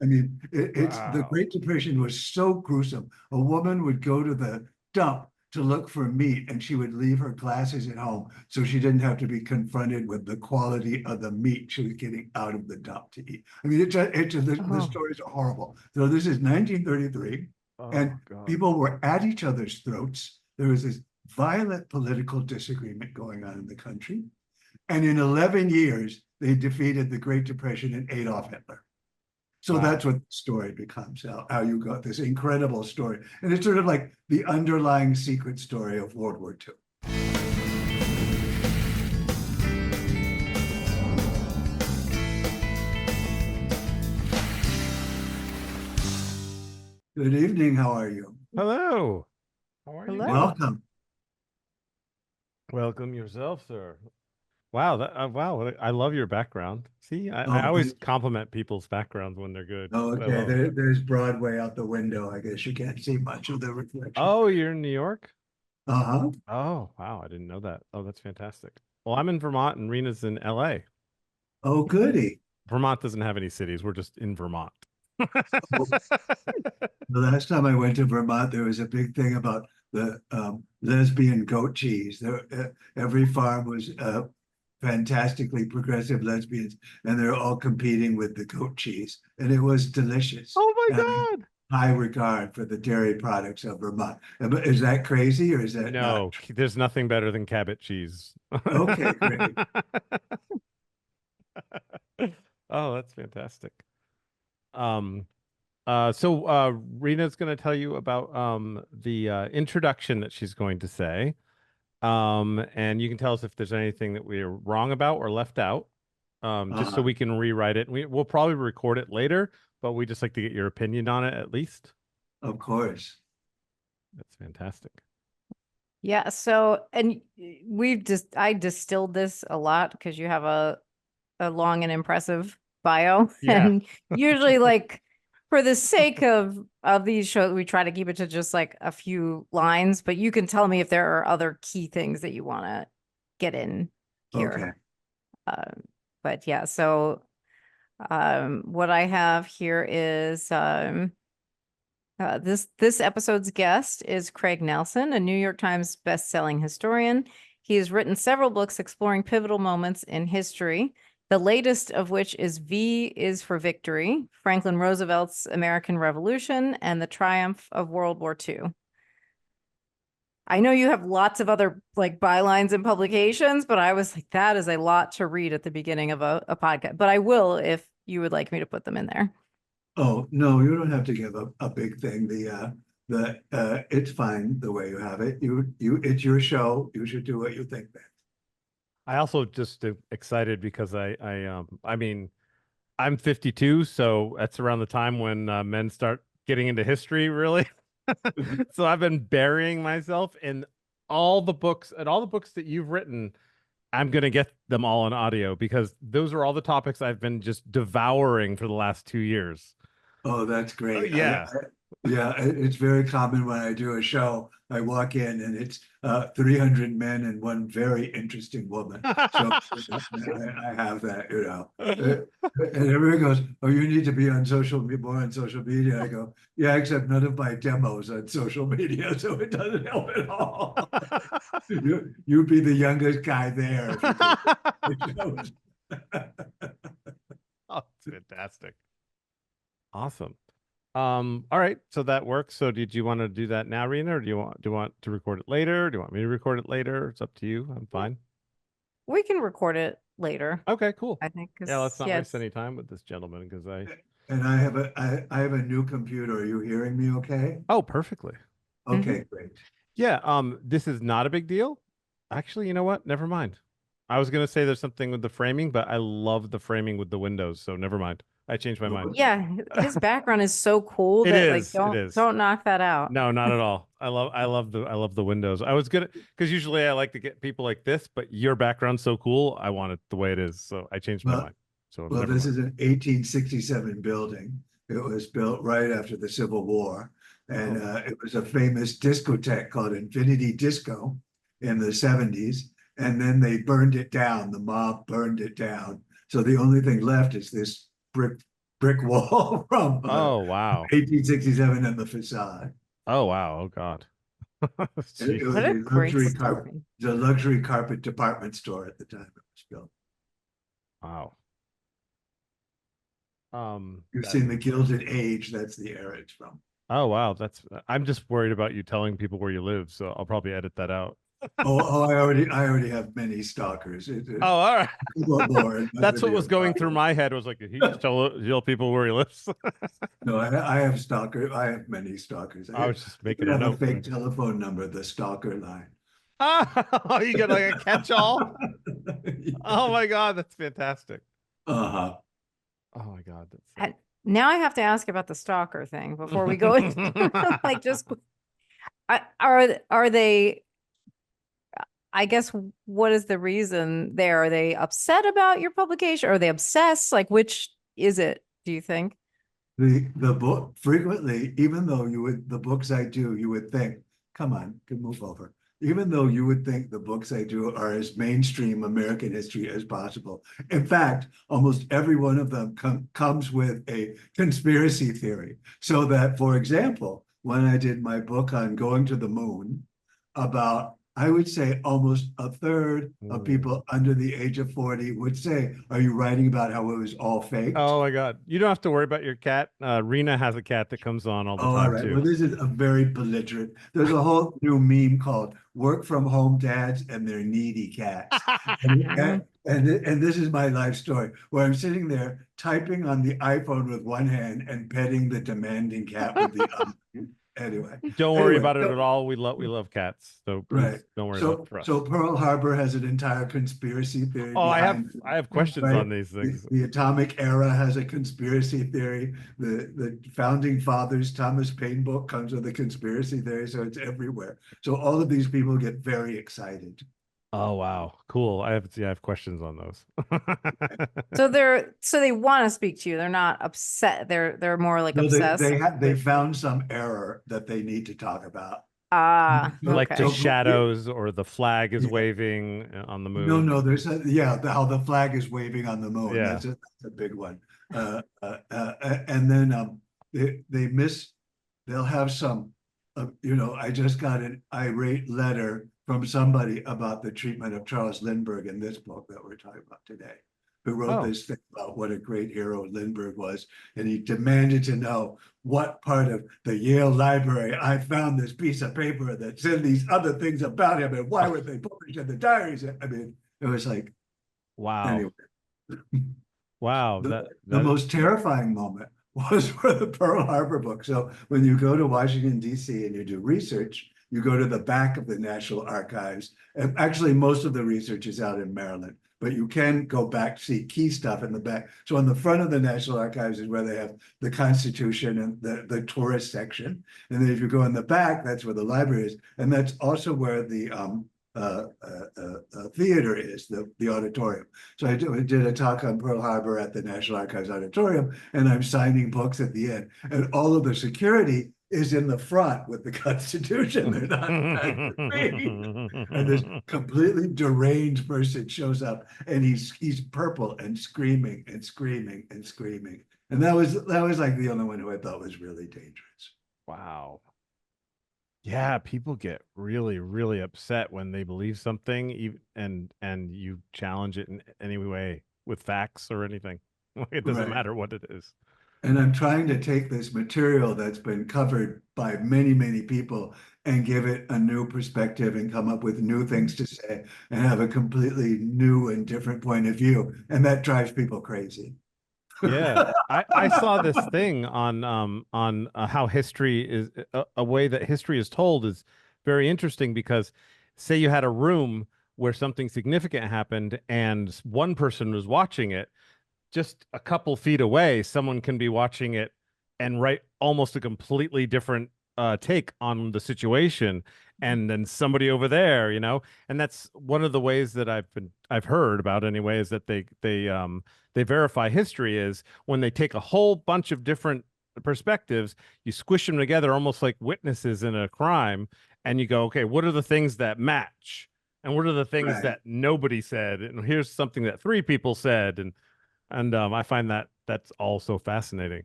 I mean, it's the Wow. Great Depression was so gruesome. A woman would go to the dump to look for meat, and she would leave her glasses at home so she didn't have to be confronted with the quality of the meat she was getting out of the dump to eat. I mean, the Oh, stories are horrible. So this is 1933, Oh and God. people were at each other's throats. There was this violent political disagreement going on in the country. And in 11 years, they defeated the Great Depression and Adolf Hitler. So Wow. that's what the story becomes, how you got this incredible story. And it's sort of like the underlying secret story of World War II. Good evening, how are you? Hello. How are you hello. doing? Welcome. Welcome yourself, sir. Wow, wow, I love your background. See, I Oh, always thank you. compliment people's backgrounds when they're good. Oh, I okay, love. there's Broadway out the window. I guess you can't see much of the reflection. Oh, you're in New York? Uh-huh. Oh, wow, I didn't know that. Oh, that's fantastic. Well, I'm in Vermont and Rena's in LA. Oh, goody. Vermont doesn't have any cities. We're just in Vermont. Oh, the last time I went to Vermont, there was a big thing about the lesbian goat cheese. Every farm was fantastically progressive lesbians, and they're all competing with the goat cheese, and it was delicious. Oh my And God. high regard for the dairy products of Vermont. Is that crazy or is that not? No, there's nothing better than Cabot cheese. Okay, great. Oh, that's fantastic. Um, Rena's going to tell you about the introduction that she's going to say. And you can tell us if there's anything that we're wrong about or left out. Just so Uh, we can rewrite it. We'll probably record it later, but we just like to get your opinion on it at least. of course. That's fantastic. Yeah, so and I distilled this a lot because you have a long and impressive bio. Yeah. And usually like for the sake of these shows, we try to keep it to just like a few lines, but you can tell me if there are other key things that you want to get in here. Okay. But yeah, so what I have here is this episode's guest is Craig Nelson, a New York Times best-selling historian. He has written several books exploring pivotal moments in history, the latest of which is V is for Victory, Franklin Roosevelt's American Revolution, and the Triumph of World War II. I know you have lots of other like bylines and publications, but I was like, that is a lot to read at the beginning of a podcast. But I will if you would like me to put them in there. Oh, no, you don't have to give a big thing. It's fine the way you have it. It's your show. You should do what you think best. I also just excited because I mean, I'm 52, so that's around the time when men start getting into history, really. So I've been burying myself in all the books and all the books that you've written. I'm gonna get them all on audio because those are all the topics I've been just devouring for the last 2 years. Oh, that's great. Yeah. Yeah, it's very common when I do a show. I walk in and it's 300 men and one very interesting woman. So I have that, you know. And everyone goes, "Oh, you need to be on more on social media." I go, "Yeah, except none of my demos on social media, so it doesn't help at all." You'd be the youngest guy there if you did the shows. Oh, it's fantastic. Awesome. All right, so that works. So did you want to do that now, Rena, or do you want to record it later? Do you want me to record it later? It's up to you. I'm fine. We can record it later, Okay, cool. I think. Yeah, let's not Yeah, waste any time with this gentleman because And I have a new computer. Are you hearing me okay? Oh, perfectly. Okay, great. Yeah, this is not a big deal. Actually, you know what? Never mind. I was gonna say there's something with the framing, but I love the framing with the windows, so never mind. I changed my mind. yeah, his background is so cool It that like is. It is. don't knock that out. No, not at all. I love the windows. I was gonna because usually I like to get people like this, but your background's so cool. I want it the way it is, so I changed my Well, mind. So well, never this mind. is an 1867 building. It was built right after the Civil War. And it was a famous discotheque called Infinity Disco in the 70s. And then they burned it down. The mob burned it down. So the only thing left is this brick brick wall from Oh, wow. 1867 and the facade. Oh, wow. Oh, God. It Jeez. was What a a great luxury carpet, story. the luxury carpet department store at the time it was built. Wow. You've That, seen the Gilded Age, that's the era it's from. oh, wow. I'm just worried about you telling people where you live, so I'll probably edit that out. I already have many stalkers. Oh, all right. Well, more in my That's what was video going through podcast. my head. Was like, he just tell people where he lives. No, I have stalker. I have many stalkers. I was just I making could a have a note. fake telephone number, the stalker line. Oh, you got like a catch-all? Oh my God, that's fantastic. Uh-huh. Oh my God, that's And now I have to ask about the stalker thing before we go into like just are they I guess what is the reason there? Are they upset about your publication? Are they obsessed? Like which is it, do you think? The book frequently, even though the books I do, you would think, come on, can move over. Even though you would think the books I do are as mainstream American history as possible. In fact, almost every one of them comes with a conspiracy theory. So that, for example, when I did my book on going to the moon, about I would say almost a third of people under the age of 40 would say, are you writing about how it was all faked? Oh my God. You don't have to worry about your cat. Rena has a cat that comes on all the Oh, all time right. too. Well, this is a very belligerent. There's a whole new meme called "Work from Home Dads and Their Needy Cats," and this is my life story where I'm sitting there typing on the iPhone with one hand and petting the demanding cat with the other. Anyway, Don't worry about it at all. We love cats. So please right. don't worry about So it for us. so Pearl Harbor has an entire conspiracy theory Oh, behind. I have questions Right. on these things. The atomic era has a conspiracy theory. The founding fathers, Thomas Paine book comes with a conspiracy theory, so it's everywhere. So all of these people get very excited. Oh wow, cool. I have questions on those. So they want to speak to you. They're not upset. They're more like No, obsessed. they found some error that they need to talk about. Ah, Like the okay. shadows or the flag is Yeah. waving on the No, moon. no, how the flag is waving on the moon. Yeah. That's a big one. And then they miss. They'll have some. I just got an irate letter from somebody about the treatment of Charles Lindbergh in this book that we're talking about today, who wrote Oh. this thing about what a great hero Lindbergh was, and he demanded to know what part of the Yale Library I found this piece of paper that said these other things about him, and why were they published in the diaries? I mean, it was like, Wow. anyway. Wow. The most terrifying moment was for the Pearl Harbor book. So when you go to Washington, D.C. and you do research, you go to the back of the National Archives. And actually, most of the research is out in Maryland, but you can go back, see key stuff in the back. So on the front of the National Archives is where they have the Constitution and the tourist section. And then if you go in the back, that's where the library is. And that's also where the theater is, the auditorium. So I did a talk on Pearl Harbor at the National Archives auditorium, and I'm signing books at the end. And all of the security is in the front with the Constitution. They're not and this completely deranged person shows up, and he's purple and screaming and screaming and screaming. And that was like the only one who I thought was really dangerous. Wow. Yeah, people get really, really upset when they believe something, and you challenge it in any way with facts or anything. It doesn't Right. matter what it is. And I'm trying to take this material that's been covered by many, many people and give it a new perspective and come up with new things to say and have a completely new and different point of view. And that drives people crazy. Yeah, I saw this thing on how history is a way that history is told is very interesting because say you had a room where something significant happened and one person was watching it, just a couple feet away, someone can be watching it and write almost a completely different take on the situation. And then somebody over there, and that's one of the ways that I've heard about anyway, is that they verify history is when they take a whole bunch of different perspectives, you squish them together almost like witnesses in a crime, and you go, okay, what are the things that match? And what are the things Right. that nobody said? And here's something that three people said. And I find that that's also fascinating.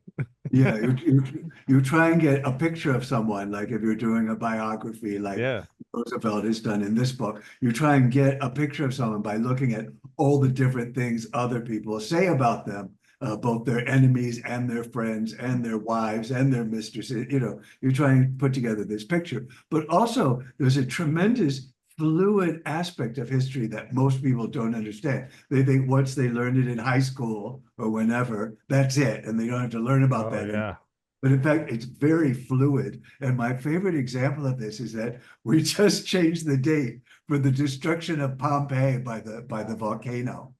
Yeah, you try and get a picture of someone, like if you're doing a biography, like Yeah. Roosevelt is done in this book, you try and get a picture of someone by looking at all the different things other people say about them, both their enemies and their friends and their wives and their mistresses. You know, you try and put together this picture. But also, there's a tremendous fluid aspect of history that most people don't understand. They think once they learned it in high school or whenever, that's it, and they don't have to learn about Oh that. yeah. But in fact, it's very fluid. And my favorite example of this is that we just changed the date for the destruction of Pompeii by the volcano,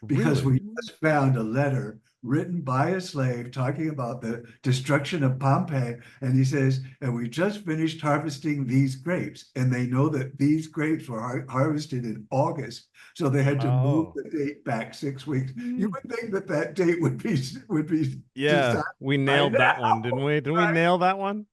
because Really? we just found a letter written by a slave talking about the destruction of Pompeii. And he says, and we just finished harvesting these grapes. And they know that these grapes were harvested in August. So they had to move Oh. the date back 6 weeks. You would think that that date would be Yeah, decided we by nailed that one, now. didn't we? Didn't we Right, nail that one?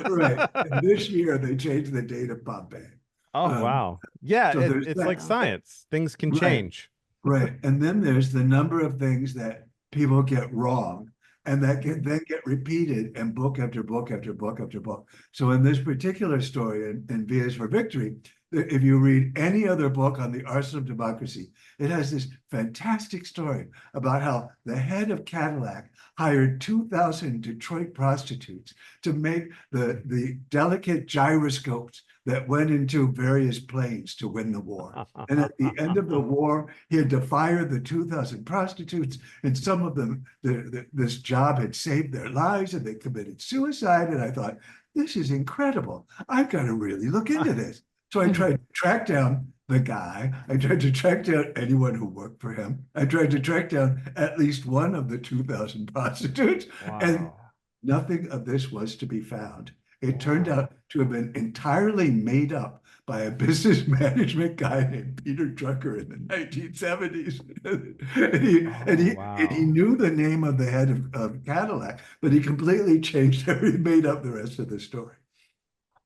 right. And this year they changed the date of Pompeii. Oh Um, wow. Yeah, so there's it's like that. science. Things can Right. change. Right. And then there's the number of things that people get wrong and that then get repeated in book after book after book after book. So in this particular story in V is for Victory, if you read any other book on the arsenal of democracy, it has this fantastic story about how the head of Cadillac hired 2,000 Detroit prostitutes to make the delicate gyroscopes that went into various planes to win the war. And at the end of the war, he had to fire the 2,000 prostitutes, and some of them, this job had saved their lives, and they committed suicide. And I thought, this is incredible. I've got to really look into this. So I tried to track down the guy. I tried to track down anyone who worked for him. I tried to track down at least one of the 2,000 prostitutes, and Wow. nothing of this was to be found. It turned Wow. out to have been entirely made up by a business management guy named Peter Drucker in the 1970s. And he Wow. knew the name of the head of Cadillac, but he completely changed it. He made up the rest of the story.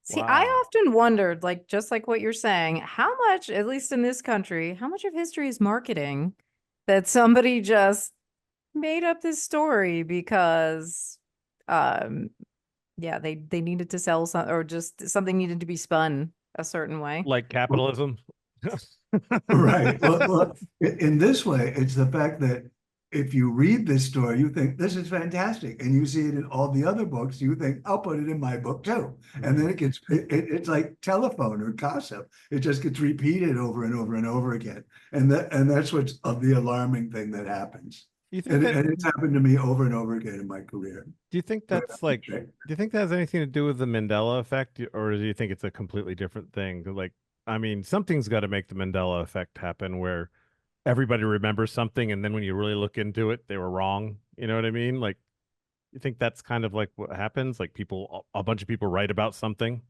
See, I Wow. often wondered, like, just like what you're saying, how much, at least in this country, how much of history is marketing that somebody just made up this story because, yeah, they needed to sell some, or just something needed to be spun a certain way. Like Well, capitalism. right. Well, in this way, it's the fact that if you read this story, you think this is fantastic, and you see it in all the other books, you think I'll put it in my book too. And then it's like telephone or gossip. It just gets repeated over and over and over again. And that's what's the alarming thing that happens. Do you think And, that and it's happened to me over and over again in my career. do you think that's like do you think that has anything to do with the Mandela effect, or do you think it's a completely different thing? Like, I mean, something's got to make the Mandela effect happen where everybody remembers something and then when you really look into it, they were wrong. You know what I mean? Like, you think that's kind of like what happens? Like a bunch of people write about something.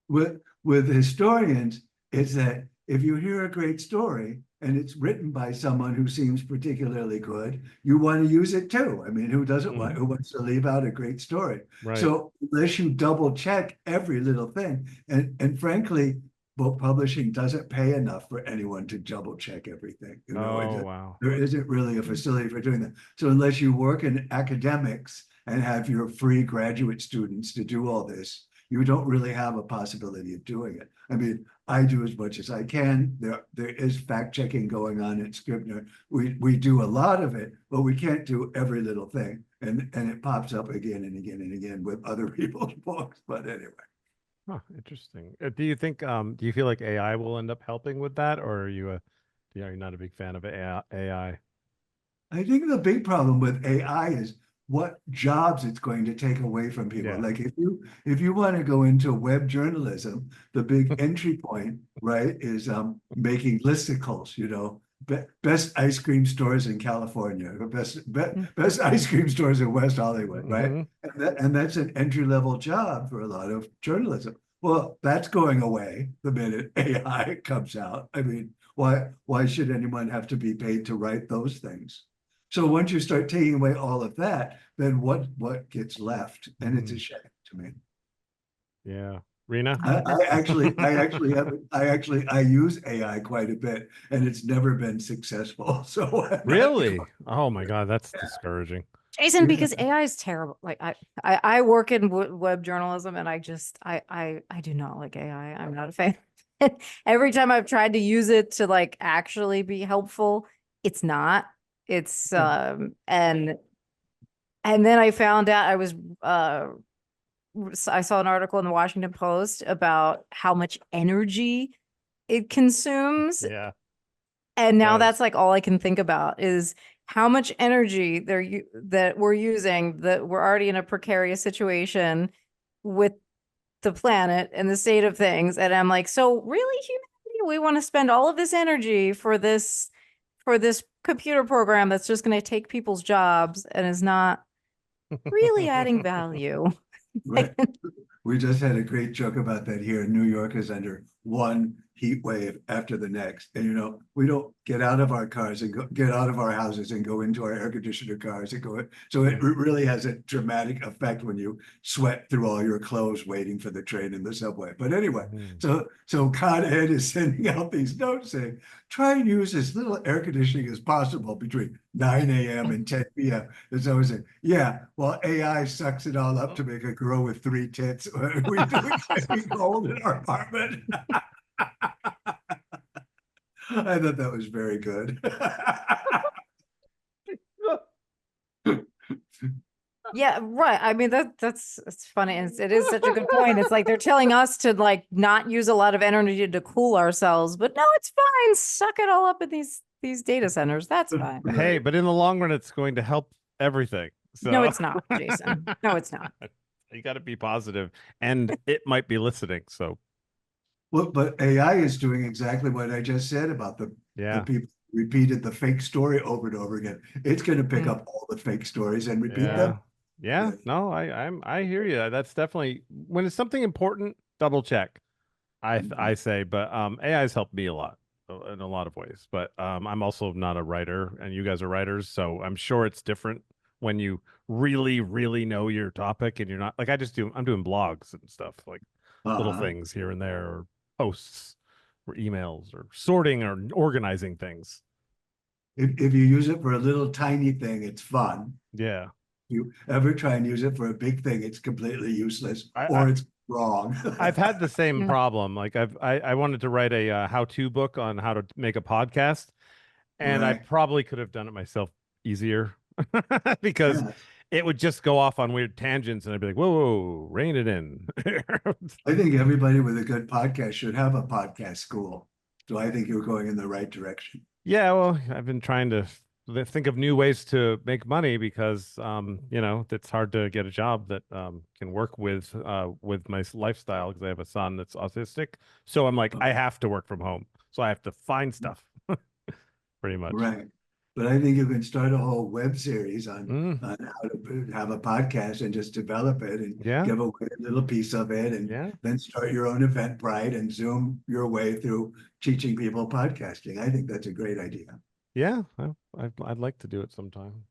With historians is that if you hear a great story and it's written by someone who seems particularly good, you want to use it too. I mean, who doesn't want, who wants to leave out a great story? Right. So unless you double check every little thing, and frankly, book publishing doesn't pay enough for anyone to double check everything. You know, Oh, wow. there isn't really a facility for doing that. So unless you work in academics and have your free graduate students to do all this, you don't really have a possibility of doing it. I mean, I do as much as I can. There is fact checking going on at Scribner. We do a lot of it, but we can't do every little thing. And it pops up again and again and again with other people's books. But anyway. Huh, interesting. Do you think do you feel like AI will end up helping with that, or are you not a big fan of AI? I think the big problem with AI is what jobs it's going to take away from people. Yeah. Like if you want to go into web journalism, the big entry point, right, is making listicles, you know, best ice cream stores in California, or best ice cream stores in West Hollywood, right? And that's an entry-level job for a lot of journalism. Well, that's going away the minute AI comes out. I mean, why should anyone have to be paid to write those things? So once you start taking away all of that, then what gets left? And it's a shame to me. Yeah. Rena? I use AI quite a bit, and it's never been successful. So Really? Oh my God, that's discouraging. Jayson, because AI is terrible. Like I work in web journalism, and I do not like AI. I'm not a fan. Every time I've tried to use it to like actually be helpful, it's not. It's and then I found out I saw an article in the Washington Post about how much energy it consumes. Yeah. And now Does. that's like all I can think about is how much energy that we're using, that we're already in a precarious situation with the planet and the state of things. And I'm like, so really, humanity, we want to spend all of this energy for this computer program that's just going to take people's jobs and is not really adding value. Right. We just had a great joke about that here. New York is under one heat wave after the next. And, you know, we don't get out of our cars and get out of our houses and go into our air conditioner cars and go. So it really has a dramatic effect when you sweat through all your clothes waiting for the train and the subway. But anyway, so Con Ed is sending out these notes saying, try and use as little air conditioning as possible between 9 a.m. and 10 p.m. And so I was saying, yeah, well, AI sucks it all up to make a girl with 3 tits. We do it cold in our apartment. I thought that was very good. Yeah, right. I mean, that's it's funny. It is such a good point. It's like they're telling us to like not use a lot of energy to cool ourselves, but no, it's fine. Suck it all up in these data centers. That's fine. Hey, but in the long run, it's going to help everything. So No, it's not, Jayson. No, it's not. You got to be positive, and it might be listening. So, well, but AI is doing exactly what I just said about the people repeated the fake story over and over again. It's going to pick up all the fake stories and repeat them. Yeah, no, I hear you. That's definitely when it's something important, double check. I say, but AI has helped me a lot in a lot of ways. But I'm also not a writer, and you guys are writers, so I'm sure it's different when you really, really know your topic and you're not like I'm doing blogs and stuff, like little things here and there, or posts or emails or sorting or organizing things. If you use it for a little tiny thing, it's fun. Yeah. You ever try and use it for a big thing, it's completely useless or it's wrong. I've had the same problem. Like I wanted to write a how-to book on how to make a podcast, and I probably could have done it myself easier because it would just go off on weird tangents, and I'd be like, whoa, rein it in. I think everybody with a good podcast should have a podcast school. So I think you're going in the right direction. Yeah, well, I've been trying to think of new ways to make money because you know, it's hard to get a job that can work with my lifestyle because I have a son that's autistic. So I'm like, I have to work from home. So I have to find stuff. Pretty much. Right. But I think you can start a whole web series on how to have a podcast and just develop it and give away a little piece of it and then start your own Eventbrite and Zoom your way through teaching people podcasting. I think that's a great idea. Yeah, I'd like to do it sometime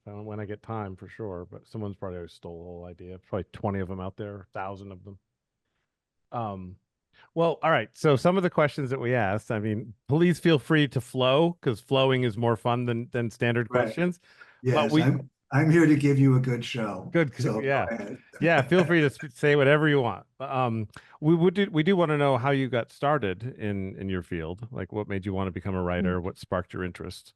when I get time for sure. But someone's probably already stole the whole idea. Probably 20 of them out there, 1,000 of them. Well, all right. So some of the questions that we asked, I mean, please feel free to flow because flowing is more fun than standard questions. Yes, I'm here to give you a good show. Good. So, yeah. Feel free to say whatever you want. We do want to know how you got started in your field. Like, what made you want to become a writer? What sparked your interest?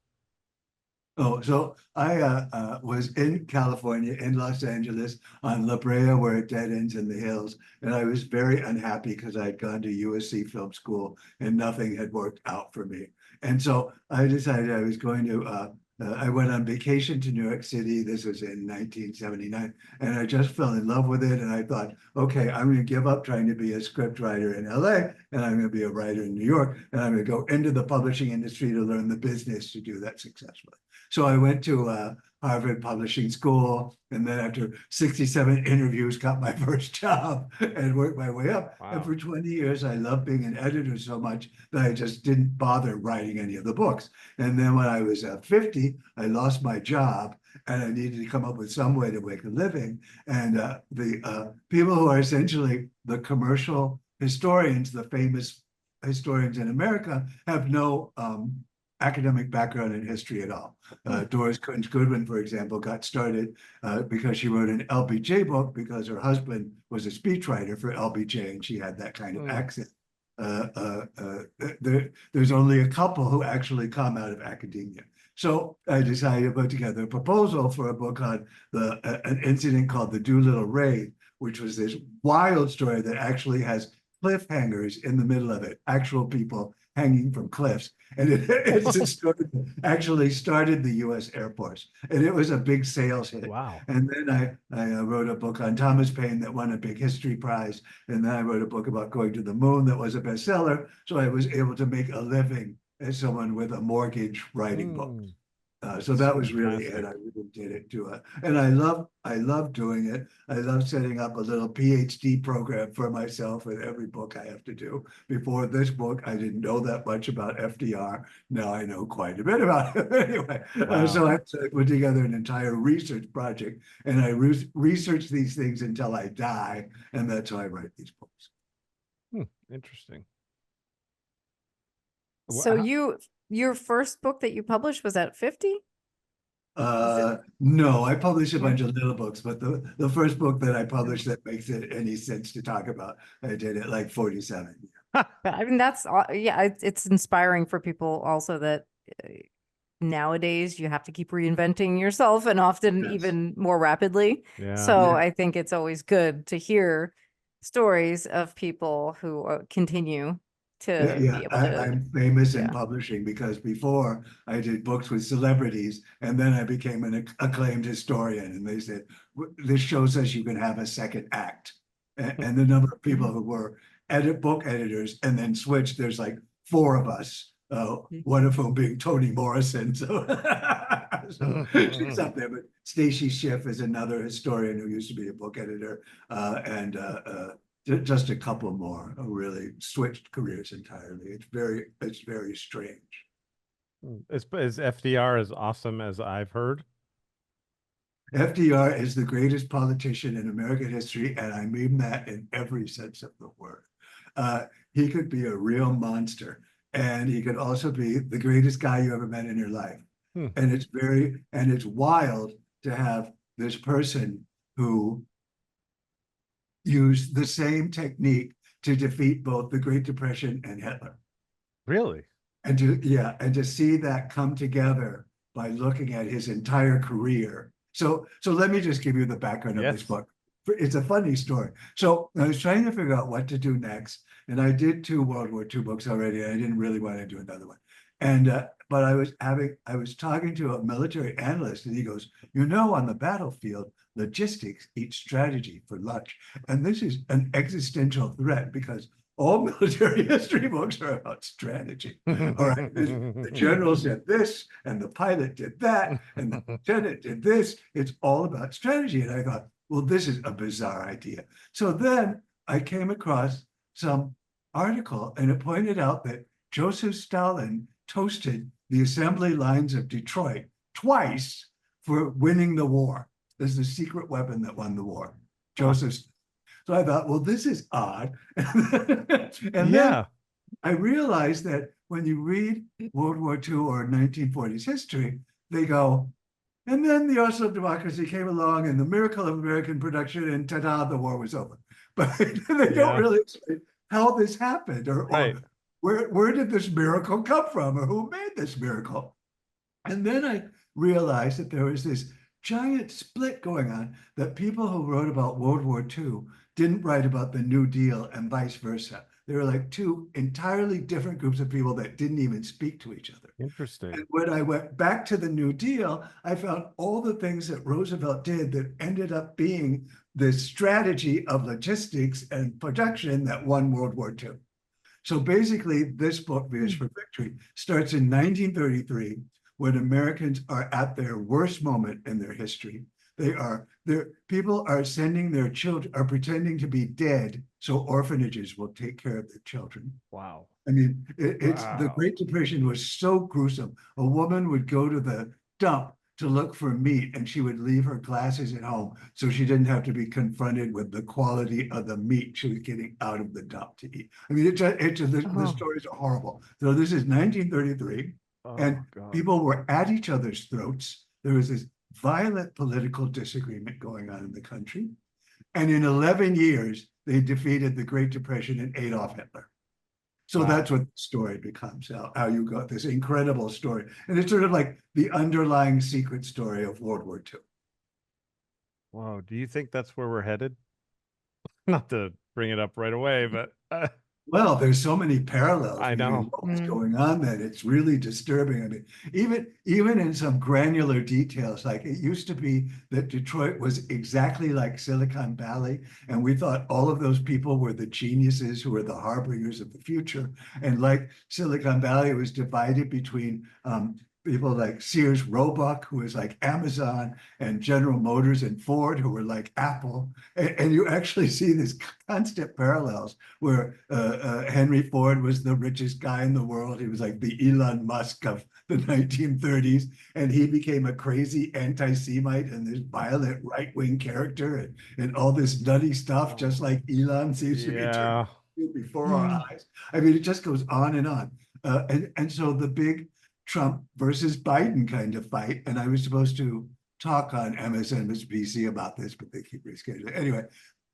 Oh, so I was in California, in Los Angeles, on La Brea, where it dead ends in the hills. And I was very unhappy because I'd gone to USC Film School and nothing had worked out for me. And so I decided I was going to, I went on vacation to New York City. This was in 1979. And I just fell in love with it. And I thought, okay, I'm going to give up trying to be a script writer in LA. And I'm going to be a writer in New York. And I'm going to go into the publishing industry to learn the business to do that successfully. So I went to Harvard Publishing School, and then after 67 interviews, got my first job and worked my way up. Wow. And for 20 years, I loved being an editor so much that I just didn't bother writing any of the books. And then when I was 50, I lost my job and I needed to come up with some way to make a living. And the people who are essentially the commercial historians, the famous historians in America, have no academic background in history at all. Doris Kearns Goodwin, for example, got started because she wrote an LBJ book because her husband was a speechwriter for LBJ and she had that kind of accent. There's only a couple who actually come out of academia. So I decided to put together a proposal for a book on an incident called the Doolittle Raid, which was this wild story that actually has cliffhangers in the middle of it, actual people hanging from cliffs. And it's a story that actually started the US Air Force. And it was a big sales hit. Wow. And then I wrote a book on Thomas Paine that won a big history prize. And then I wrote a book about going to the moon that was a bestseller. So I was able to make a living as someone with a mortgage writing books. So that was really it. I really did it to it. And I love doing it. I love setting up a little PhD program for myself with every book I have to do. Before this book, I didn't know that much about FDR. Now I know quite a bit about it. Anyway, Wow. so I put together an entire research project and I research these things until I die. And that's how I write these books. Interesting. So your first book that you published was at 50? No, I published a bunch of little books, but the first book that I published that makes it any sense to talk about, I did it like 47. I mean, that's, yeah, it's inspiring for people also that nowadays you have to keep reinventing yourself and often Yes. even more rapidly. Yeah. So Yeah. I think it's always good to hear stories of people who continue to be able to. I'm famous in yeah. publishing because before I did books with celebrities and then I became an acclaimed historian and they said, this shows us you can have a second act. And the number of people who were book editors and then switched, there's like 4 of us, one of whom being Toni Morrison. So, so she's up there, but Stacy Schiff is another historian who used to be a book editor and just a couple more who really switched careers entirely. It's very strange. Is FDR as awesome as I've heard? FDR is the greatest politician in American history, and I mean that in every sense of the word. He could be a real monster, and he could also be the greatest guy you ever met in your life. And it's wild to have this person who used the same technique to defeat both the Great Depression and Hitler. Really? And to see that come together by looking at his entire career. So let me just give you the background of this book. It's a funny story. So I was trying to figure out what to do next, and I did 2 World War II books already. I didn't really want to do another one. And but I was talking to a military analyst, and he goes, on the battlefield, logistics eat strategy for lunch. And this is an existential threat because all military history books are about strategy. All right. The general said this, and the pilot did that, and the lieutenant did this. It's all about strategy. And I thought, well, this is a bizarre idea. So then I came across some article, and it pointed out that Joseph Stalin toasted the assembly lines of Detroit twice for winning the war. This is the secret weapon that won the war. Joseph. So I thought, well, this is odd. And then I realized that when you read World War II or 1940s history, they go, and then the Oslo democracy came along and the miracle of American production and ta-da, the war was over. But they don't really explain how this happened or where did this miracle come from or who made this miracle? And then I realized that there was this giant split going on, that people who wrote about World War II didn't write about the New Deal and vice versa. They were like 2 entirely different groups of people that didn't even speak to each other. Interesting. And when I went back to the New Deal, I found all the things that Roosevelt did that ended up being the strategy of logistics and production that won World War II. So basically, this book, Views for Victory, starts in 1933 when Americans are at their worst moment in their history. People are sending their children, are pretending to be dead so orphanages will take care of their children. Wow. I mean, the Wow. Great Depression was so gruesome. A woman would go to the dump to look for meat, and she would leave her glasses at home so she didn't have to be confronted with the quality of the meat she was getting out of the dump to eat. I mean, the stories are horrible. So this is 1933, and God. people were at each other's throats. There was this violent political disagreement going on in the country. And in 11 years, they defeated the Great Depression and Adolf Hitler. So Wow. that's what the story becomes, how you got this incredible story. And it's sort of like the underlying secret story of World War II. Wow. Do you think that's where we're headed? Not to bring it up right away, but Well, there's so many parallels I between know. what was going on then. It's really disturbing. I mean, even in some granular details, like it used to be that Detroit was exactly like Silicon Valley, and we thought all of those people were the geniuses who were the harbingers of the future. And like Silicon Valley, it was divided between people like Sears Roebuck, who was like Amazon, and General Motors and Ford, who were like Apple. And you actually see this constant parallels where Henry Ford was the richest guy in the world. He was like the Elon Musk of the 1930s, and he became a crazy anti-Semite and this violent right-wing character and all this nutty stuff, just like Elon seems to be turning before our eyes. I mean, it just goes on and on. And so the big Trump versus Biden kind of fight, and I was supposed to talk on MSNBC about this, but they keep rescheduling. Anyway,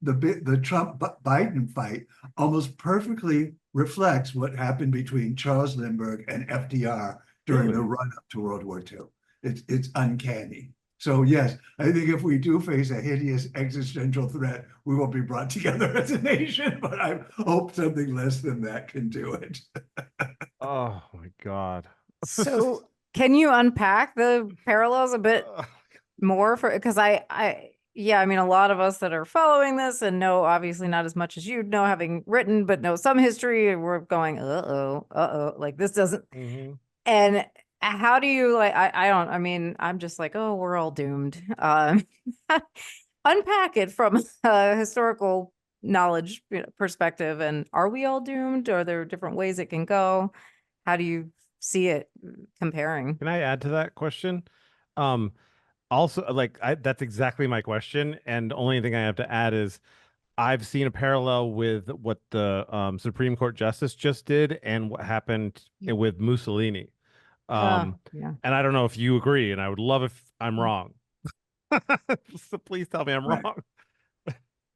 the Trump-Biden fight almost perfectly reflects what happened between Charles Lindbergh and FDR during the run-up to World War II. It's uncanny. So yes, I think if we do face a hideous existential threat, we will be brought together as a nation, but I hope something less than that can do it. Oh my God. So can you unpack the parallels a bit more because yeah, I mean, a lot of us that are following this and know, obviously not as much as you know, having written, but know some history, we're going, like this doesn't, and how do you like, I mean, I'm just like, oh, we're all doomed. Unpack it from a historical knowledge perspective. And are we all doomed? Are there different ways it can go? How do you see it comparing? Can I add to that question? Also, like that's exactly my question. And the only thing I have to add is I've seen a parallel with what the Supreme Court justice just did and what happened with Mussolini. Yeah. And I don't know if you agree, and I would love if I'm wrong. So please tell me I'm wrong.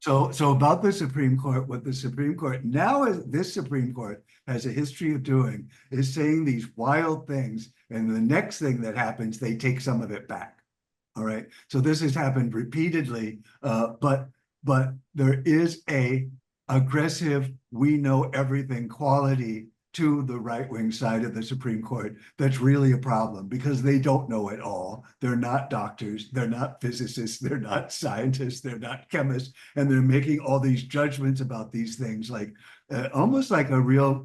So about the Supreme Court, what the Supreme Court now is, this Supreme Court has a history of doing is saying these wild things, and the next thing that happens, they take some of it back. All right. So this has happened repeatedly, but there is a aggressive, we know everything quality to the right-wing side of the Supreme Court that's really a problem because they don't know it all. They're not doctors, they're not physicists, they're not scientists, they're not chemists, and they're making all these judgments about these things like almost like a real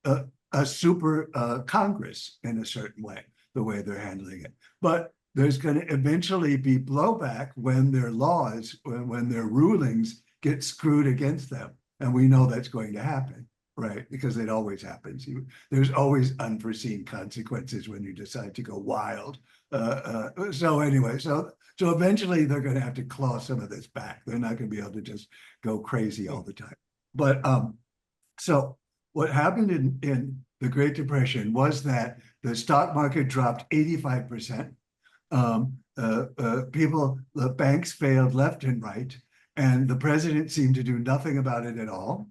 a super Congress in a certain way, the way they're handling it. But there's going to eventually be blowback when their laws, when their rulings get screwed against them. And we know that's going to happen, right? Because it always happens. There's always unforeseen consequences when you decide to go wild. So anyway, so eventually they're going to have to claw some of this back. They're not going to be able to just go crazy all the time. But so what happened in the Great Depression was that the stock market dropped 85%. The banks failed left and right, and the president seemed to do nothing about it at all.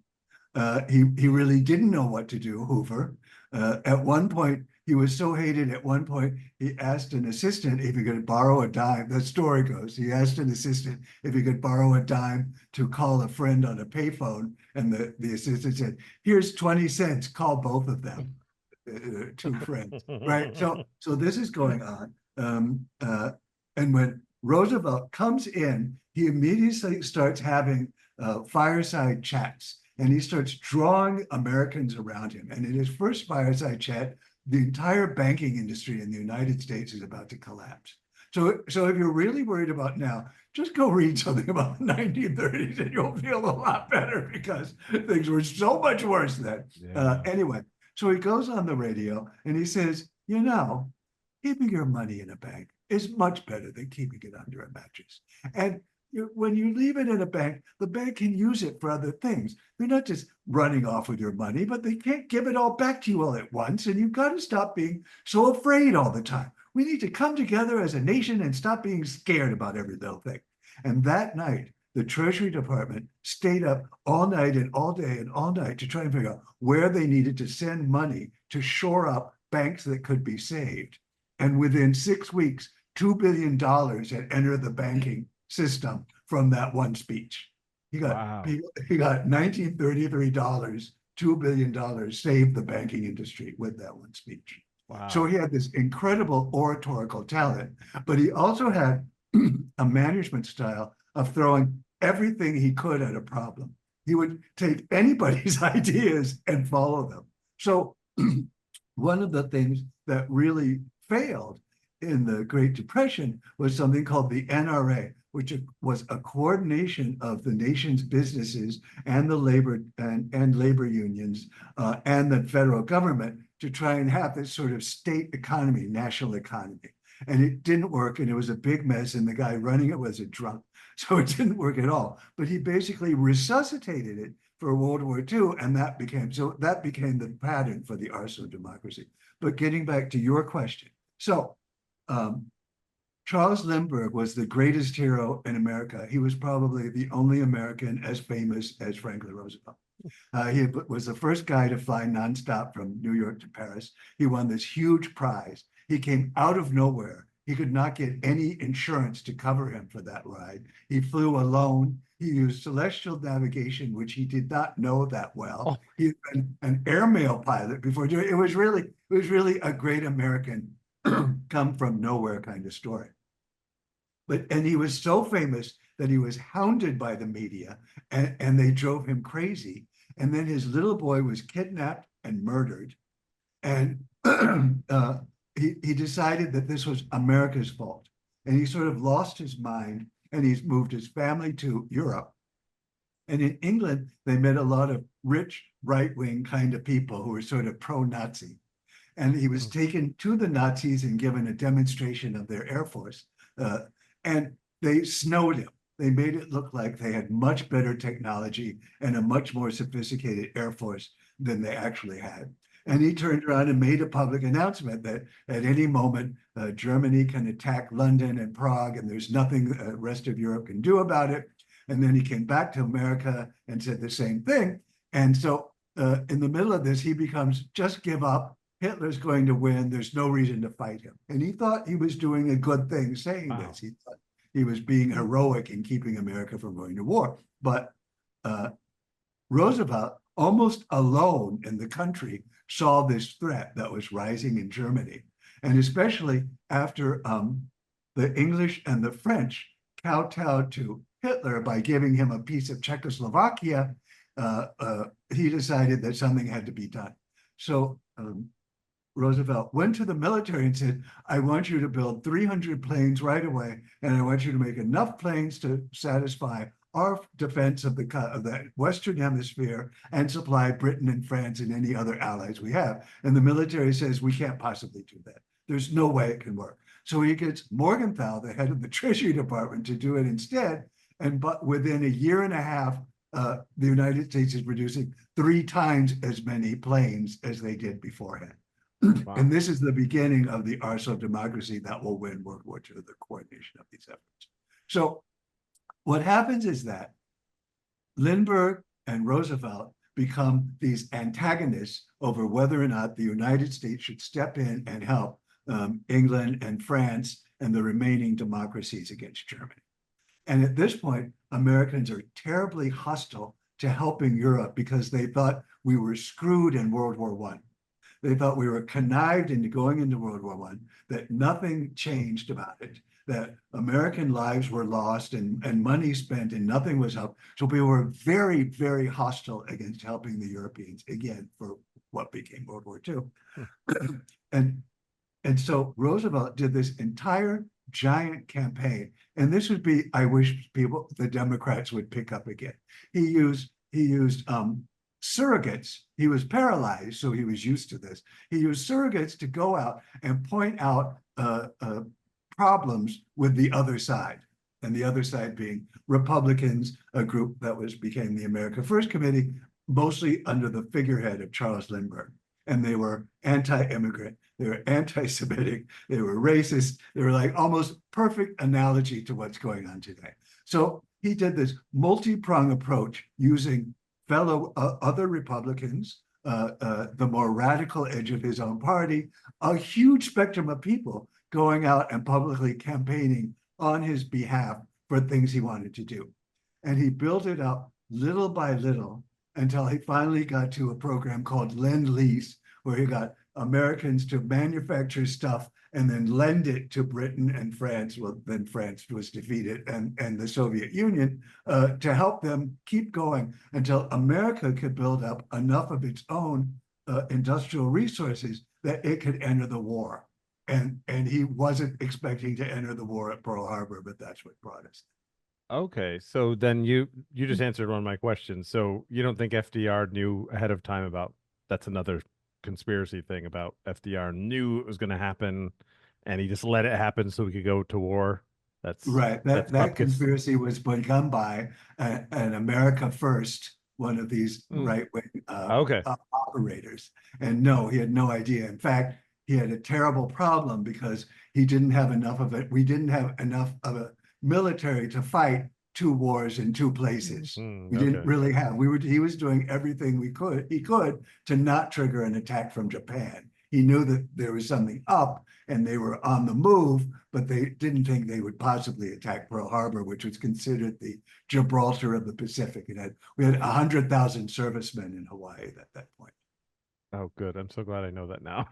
He really didn't know what to do, Hoover. At one point, he was so hated, at one point, he asked an assistant if he could borrow a dime. The story goes, he asked an assistant if he could borrow a dime to call a friend on a payphone, and the assistant said, here's 20 cents, call both of them, two friends, right? So this is going on. And when Roosevelt comes in, he immediately starts having fireside chats, and he starts drawing Americans around him. And in his first fireside chat, the entire banking industry in the United States is about to collapse. So if you're really worried about now, just go read something about the 1930s and you'll feel a lot better because things were so much worse then. Yeah. Anyway, so he goes on the radio and he says, you know, keeping your money in a bank is much better than keeping it under a mattress. And when you leave it in a bank, the bank can use it for other things. They're not just running off with your money, but they can't give it all back to you all at once. And you've got to stop being so afraid all the time. We need to come together as a nation and stop being scared about every little thing. And that night, the Treasury Department stayed up all night and all day and all night to try and figure out where they needed to send money to shore up banks that could be saved. And within 6 weeks, $2 billion had entered the banking system from that one speech. He got Wow. he got $1933, $2 billion saved the banking industry with that one speech. Wow. So he had this incredible oratorical talent, but he also had a management style of throwing everything he could at a problem. He would take anybody's ideas and follow them. So one of the things that really failed in the Great Depression was something called the NRA, which was a coordination of the nation's businesses and the labor and labor unions and the federal government to try and have this sort of state economy, national economy. And it didn't work, and it was a big mess, and the guy running it was a drunk. So it didn't work at all. But he basically resuscitated it for World War II, and that became the pattern for the arsenal of democracy. But getting back to your question, so Charles Lindbergh was the greatest hero in America. He was probably the only American as famous as Franklin Roosevelt. He was the first guy to fly nonstop from New York to Paris. He won this huge prize. He came out of nowhere. He could not get any insurance to cover him for that ride. He flew alone. He used celestial navigation, which he did not know that well. Oh. He had been an airmail pilot before doing it. It was really a great American come from nowhere kind of story. And he was so famous that he was hounded by the media and they drove him crazy. And then his little boy was kidnapped and murdered. And he decided that this was America's fault. And he sort of lost his mind and he's moved his family to Europe. And in England, they met a lot of rich, right-wing kind of people who were sort of pro-Nazi. And he was taken to the Nazis and given a demonstration of their Air Force. And they snowed him. They made it look like they had much better technology and a much more sophisticated Air Force than they actually had. And he turned around and made a public announcement that at any moment, Germany can attack London and Prague, and there's nothing the rest of Europe can do about it. And then he came back to America and said the same thing. And so in the middle of this, he becomes, just give up. Hitler's going to win. There's no reason to fight him. And he thought he was doing a good thing saying this. He thought he was being heroic in keeping America from going to war. But Roosevelt, almost alone in the country, saw this threat that was rising in Germany. And especially after the English and the French kowtowed to Hitler by giving him a piece of Czechoslovakia, he decided that something had to be done. So Roosevelt went to the military and said, I want you to build 300 planes right away, and I want you to make enough planes to satisfy our defense of the Western Hemisphere and supply Britain and France and any other allies we have. And the military says, we can't possibly do that. There's no way it can work. So he gets Morgenthau, the head of the Treasury Department, to do it instead. But within a year and a half, the United States is producing 3 times as many planes as they did beforehand. Wow. And this is the beginning of the arsenal of democracy that will win World War II, the coordination of these efforts. So what happens is that Lindbergh and Roosevelt become these antagonists over whether or not the United States should step in and help England and France and the remaining democracies against Germany. And at this point, Americans are terribly hostile to helping Europe because they thought we were screwed in World War I. They thought we were connived into going into World War I, that nothing changed about it, that American lives were lost and money spent and nothing was helped. So we were very, very hostile against helping the Europeans again for what became World War II. Hmm. And so Roosevelt did this entire giant campaign, and this would be, I wish the Democrats would pick up again. He used surrogates. He was paralyzed, so he was used to this. He used surrogates to go out and point out problems with the other side, and the other side being Republicans, a group that became the America First Committee, mostly under the figurehead of Charles Lindbergh. And they were anti-immigrant, they were anti-Semitic, they were racist. They were like almost perfect analogy to what's going on today. So he did this multi-pronged approach using fellow other Republicans, the more radical edge of his own party, a huge spectrum of people going out and publicly campaigning on his behalf for things he wanted to do. And he built it up little by little until he finally got to a program called Lend-Lease, where he got Americans to manufacture stuff and then lend it to Britain and France. Well, then France was defeated, and the Soviet Union, to help them keep going until America could build up enough of its own industrial resources that it could enter the war. And he wasn't expecting to enter the war at Pearl Harbor, but that's what brought us. Okay, so then you just answered one of my questions. So you don't think FDR knew ahead of time about, that's another conspiracy thing about FDR knew it was going to happen and he just let it happen so we could go to war? That's right. that's That conspiracy was begun by an America First, one of these right-wing okay. operators. And no, he had no idea. In fact, he had a terrible problem because he didn't have enough of it. We didn't have enough of a military to fight 2 wars in 2 places. We didn't really have. He was doing everything he could to not trigger an attack from Japan. He knew that there was something up and they were on the move, but they didn't think they would possibly attack Pearl Harbor, which was considered the Gibraltar of the Pacific. We had 100,000 servicemen in Hawaii at that point. Oh, good. I'm so glad I know that now.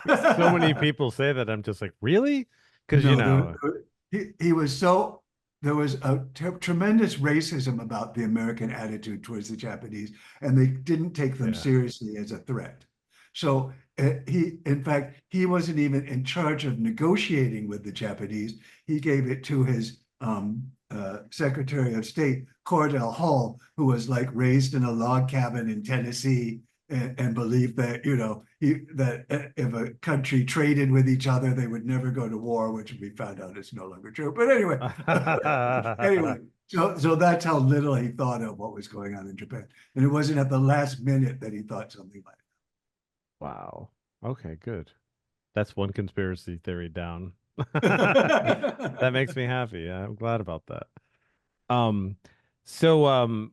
So many people say that. I'm just like, really? Because he was so, there was a tremendous racism about the American attitude towards the Japanese, and they didn't take them seriously as a threat. So in fact, he wasn't even in charge of negotiating with the Japanese. He gave it to his Secretary of State, Cordell Hull, who was like raised in a log cabin in Tennessee and believed that, that if a country traded with each other, they would never go to war, which we found out is no longer true. But anyway, so that's how little he thought of what was going on in Japan. And it wasn't at the last minute that he thought something like that. Wow. Okay, good. That's one conspiracy theory down. That makes me happy. Yeah, I'm glad about that. So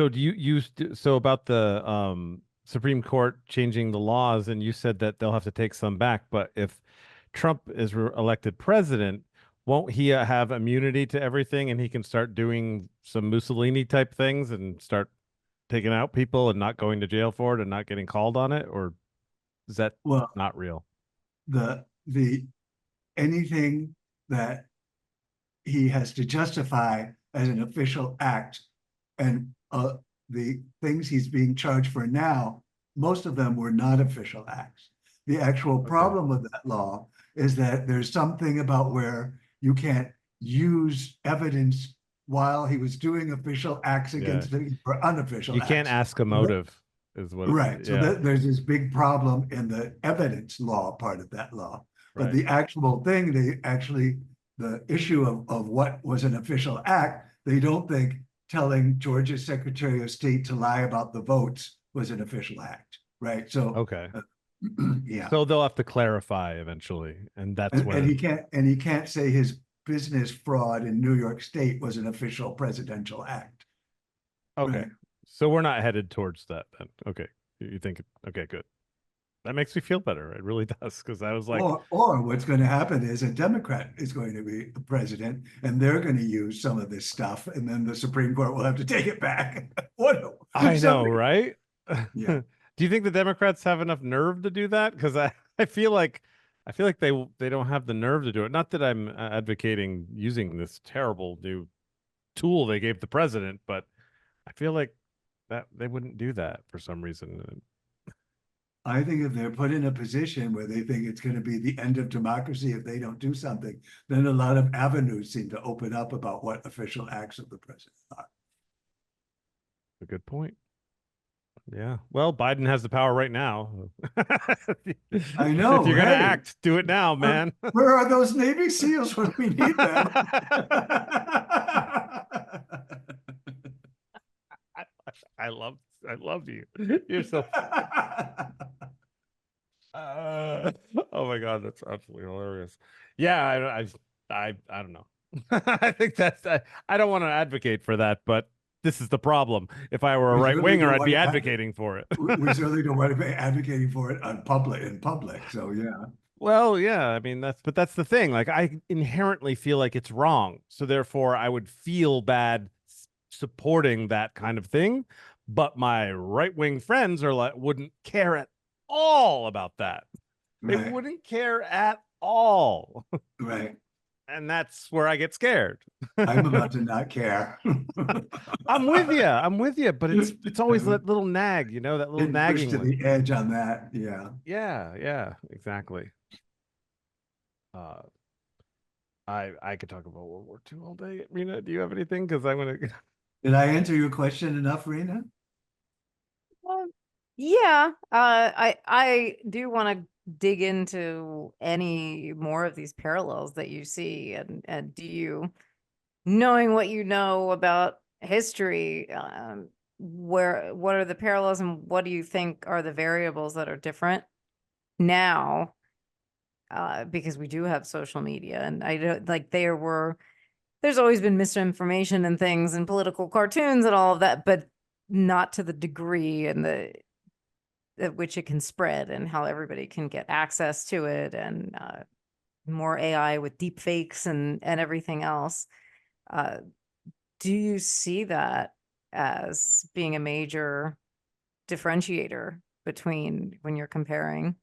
do you so about the Supreme Court changing the laws, and you said that they'll have to take some back, but if Trump is elected president, won't he have immunity to everything and he can start doing some Mussolini type things and start taking out people and not going to jail for it and not getting called on it? Or is that not real? The anything that he has to justify as an official act, and the things he's being charged for now, most of them were not official acts. The actual problem with that law is that there's something about where you can't use evidence while he was doing official acts against him for unofficial acts. You can't ask a motive, is what. Right. So there's this big problem in the evidence law part of that law. But the actual thing, the issue of what was an official act, they don't think telling Georgia's Secretary of State to lie about the votes was an official act, right? So yeah. So they'll have to clarify eventually, and that's when and he can't say his business fraud in New York State was an official presidential act. Okay, right? So we're not headed towards that then. Okay, you think? Okay, good. That makes me feel better. It really does, because I was like, or what's going to happen is a Democrat is going to be the president, and they're going to use some of this stuff, and then the Supreme Court will have to take it back. I know, right? Yeah. Do you think the Democrats have enough nerve to do that? Because I feel like they don't have the nerve to do it. Not that I'm advocating using this terrible new tool they gave the president, but I feel like that they wouldn't do that for some reason. I think if they're put in a position where they think it's going to be the end of democracy if they don't do something, then a lot of avenues seem to open up about what official acts of the president are. A good point. Yeah. Well, Biden has the power right now. I know. If you're gonna hey, act, do it now, man. Where are those Navy SEALs when we need them? I love you. You're so. Oh my God, that's absolutely hilarious. Yeah, I don't know. I think I don't want to advocate for that, but this is the problem. If I were a We right certainly winger, don't I'd want be to advocating for it. we certainly don't want to be advocating for it in public. So yeah. Well, yeah, I mean that's the thing. Like I inherently feel like it's wrong. So therefore I would feel bad supporting that kind of thing. But my right-wing friends are like wouldn't care at all about that. They Right. wouldn't care at all. Right. And that's where I get scared. I'm about to not care. I'm with you. I'm with you, but it's always that little nag, you know, that little Getting pushed nagging. to the edge on that. Yeah. Yeah, exactly. I could talk about World War II all day. Rena, do you have anything? Because I'm gonna. Did I answer your question enough, Rena? Yeah, I do want to dig into any more of these parallels that you see, and do you, knowing what you know about history, what are the parallels and what do you think are the variables that are different now? Because we do have social media, and I don't like there's always been misinformation and things and political cartoons and all of that, but not to the degree and the at which it can spread and how everybody can get access to it, and more AI with deep fakes and everything else. Do you see that as being a major differentiator between when you're comparing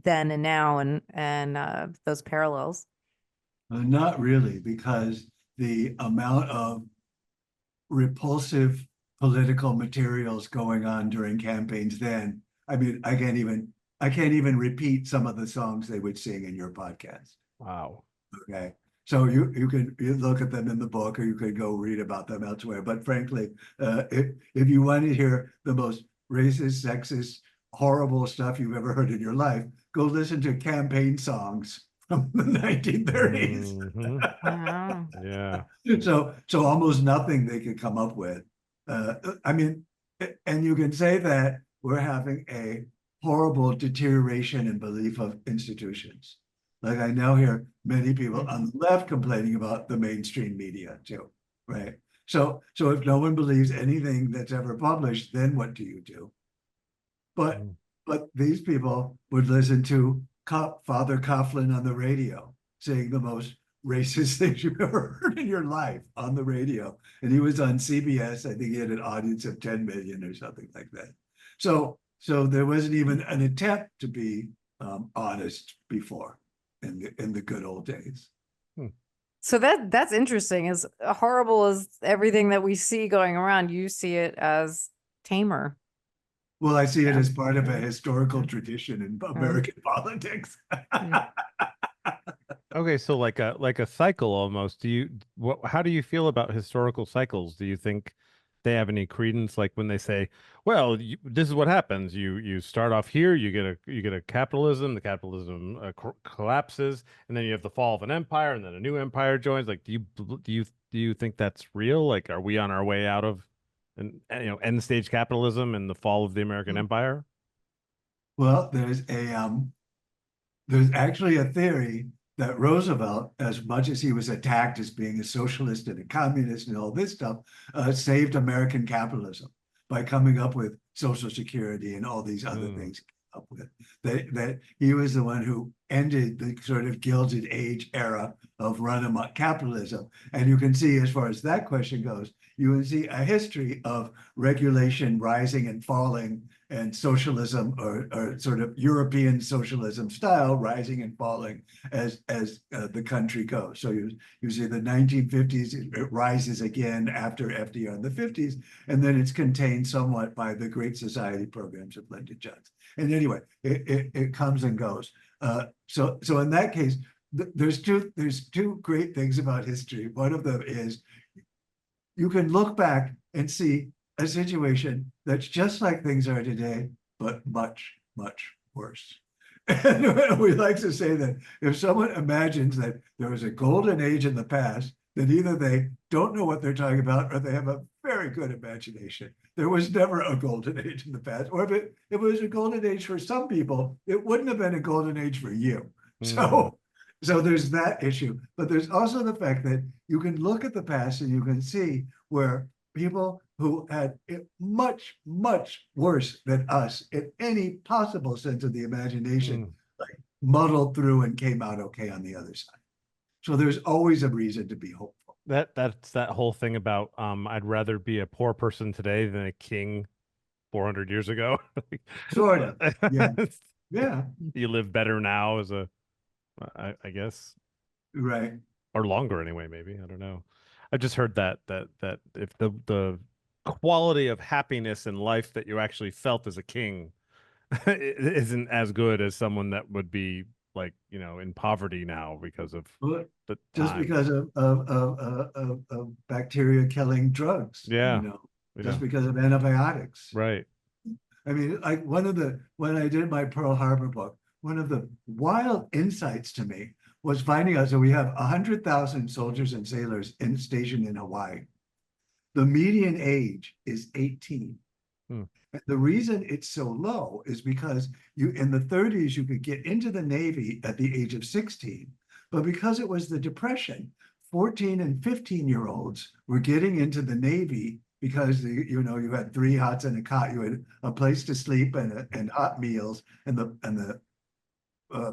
then and now and those parallels? Not really, because the amount of repulsive political materials going on during campaigns then, I mean, I can't even repeat some of the songs they would sing in your podcast. Wow. Okay. So you can look at them in the book, or you could go read about them elsewhere. But frankly, if you want to hear the most racist, sexist, horrible stuff you've ever heard in your life, go listen to campaign songs from the 1930s. Wow. Yeah. So almost nothing they could come up with. I mean, and you can say that we're having a horrible deterioration in belief of institutions. Like I now hear many people on the left complaining about the mainstream media too, right? So if no one believes anything that's ever published, then what do you do? But these people would listen to Father Coughlin on the radio saying the most racist things you've ever heard in your life on the radio. And he was on CBS. I think he had an audience of 10 million or something like that. So there wasn't even an attempt to be honest before in the good old days. So that's interesting. As horrible as everything that we see going around, you see it as tamer. Well, I see it as part of a historical tradition in American politics. Okay, so like a cycle almost. How do you feel about historical cycles? Do you think they have any credence? Like when they say, "Well, this is what happens. You start off here, you get a capitalism. The capitalism collapses, and then you have the fall of an empire, and then a new empire joins." Like, do you think that's real? Like, are we on our way out of end stage capitalism and the fall of the American empire? Well, there's actually a theory that Roosevelt, as much as he was attacked as being a socialist and a communist and all this stuff, saved American capitalism by coming up with Social Security and all these other things he came up with. That he was the one who ended the sort of Gilded Age era of run-amok capitalism. And you can see, as far as that question goes, you can see a history of regulation rising and falling, and socialism or sort of European socialism style rising and falling as the country goes. So you see the 1950s, it rises again after FDR in the 50s, and then it's contained somewhat by the Great Society programs of Lyndon Johnson. And anyway, it comes and goes. So in that case, there's two great things about history. One of them is you can look back and see a situation that's just like things are today, but much, much worse. And we like to say that if someone imagines that there was a golden age in the past, then either they don't know what they're talking about or they have a very good imagination. There was never a golden age in the past, or if it was a golden age for some people, it wouldn't have been a golden age for you. So there's that issue, but there's also the fact that you can look at the past and you can see where people who had it much, much worse than us in any possible sense of the imagination, like muddled through and came out okay on the other side. So there's always a reason to be hopeful. That's that whole thing about I'd rather be a poor person today than a king 400 years ago. Sort of. Yeah. Yeah. You live better now as a, I guess. Right. Or longer anyway, maybe. I don't know. I just heard that if the quality of happiness in life that you actually felt as a king isn't as good as someone that would be like, in poverty now because of Well, the just time. because of bacteria killing drugs. Yeah. Just because of antibiotics. Right. I mean, like when I did my Pearl Harbor book, one of the wild insights to me was finding out, so we have 100,000 soldiers and sailors stationed in Hawaii. The median age is 18. And the reason it's so low is because in the 30s, you could get into the Navy at the age of 16, but because it was the Depression, 14 and 15-year-olds were getting into the Navy because you had 3 hots and a cot, you had a place to sleep and hot meals, and the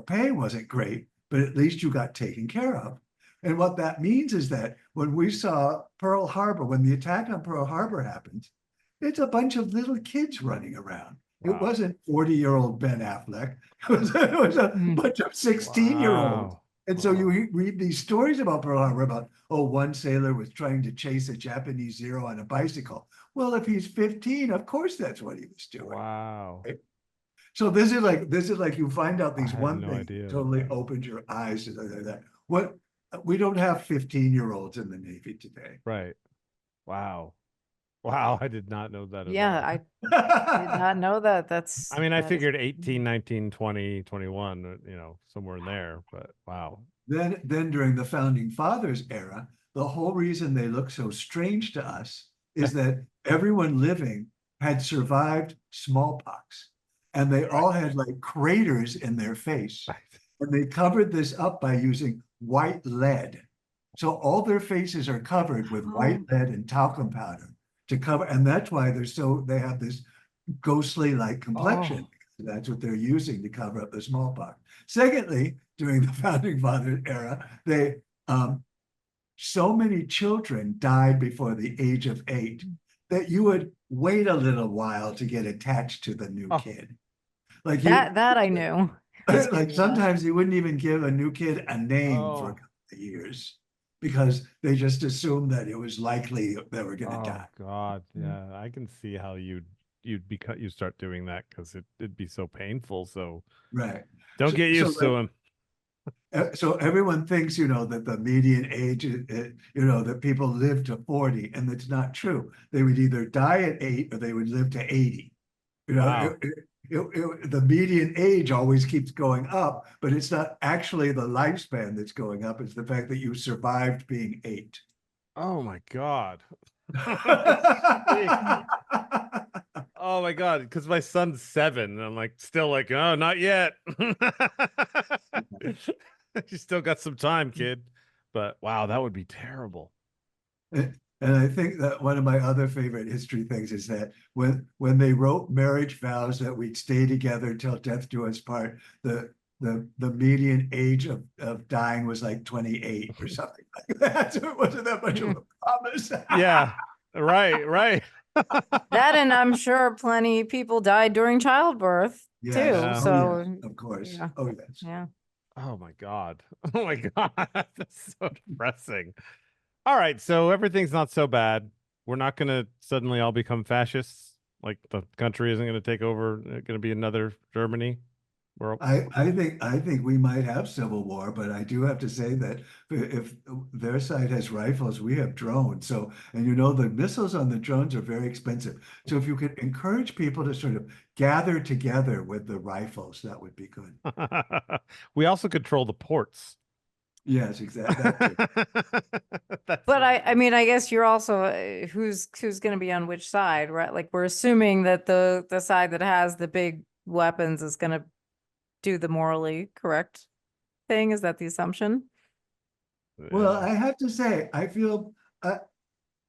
pay wasn't great, but at least you got taken care of. And what that means is that when we saw Pearl Harbor, when the attack on Pearl Harbor happened, it's a bunch of little kids running around. Wow. It wasn't 40-year-old Ben Affleck. It was a bunch of 16-year-olds. Wow. And so you read these stories about Pearl Harbor about, one sailor was trying to chase a Japanese Zero on a bicycle. Well, if he's 15, of course that's what he was doing. Wow. Right? So this is like you find out these one things totally opened your eyes to that. What we don't have 15-year-olds in the Navy today. Right. Wow. Wow, I did not know that at all. I did not know that. I mean, I figured 18, 19, 20, 21, somewhere in there, but wow. Then during the Founding Fathers era, the whole reason they look so strange to us is that everyone living had survived smallpox, and they all had like craters in their face. And they covered this up by using white lead. So all their faces are covered with white lead and talcum powder to cover, and that's why they have this ghostly like complexion. That's what they're using to cover up the smallpox. Secondly, during the Founding Fathers era, so many children died before the age of 8 that you would wait a little while to get attached to the new kid. Like that I knew. Like sometimes you wouldn't even give a new kid a name for a couple of years because they just assumed that it was likely they were going to die. Oh God, yeah, I can see how you'd start doing that because it'd be so painful. So right, don't get used to them. So everyone thinks, that the median age, that people live to 40, and that's not true. They would either die at 8 or they would live to 80. Wow. The median age always keeps going up, but it's not actually the lifespan that's going up. It's the fact that you survived being 8. Oh my God. Oh my God, because my son's 7, and I'm like still like, oh, not yet. You still got some time, kid. But wow, that would be terrible. And I think that one of my other favorite history things is that when they wrote marriage vows that we'd stay together till death do us part, the the median age of dying was like 28 or something like that. So it wasn't that much of a promise. Yeah. Right. That, and I'm sure plenty people died during childbirth Yes. too. Yeah. Oh, So yes, of course. yeah. Oh, yes. Yeah. Oh my God. Oh my God. That's so depressing. All right, so everything's not so bad. We're not going to suddenly all become fascists. Like the country isn't going to take over. Going to be another Germany. We're I think we might have civil war, but I do have to say that if their side has rifles, we have drones. So, and you know, the missiles on the drones are very expensive. So if you could encourage people to sort of gather together with the rifles, that would be good. we also control the ports. Yes, exactly. But I mean, I guess you're also who's going to be on which side, right? Like we're assuming that the side that has the big weapons is going to do the morally correct thing. Is that the assumption? Well, I have to say, I feel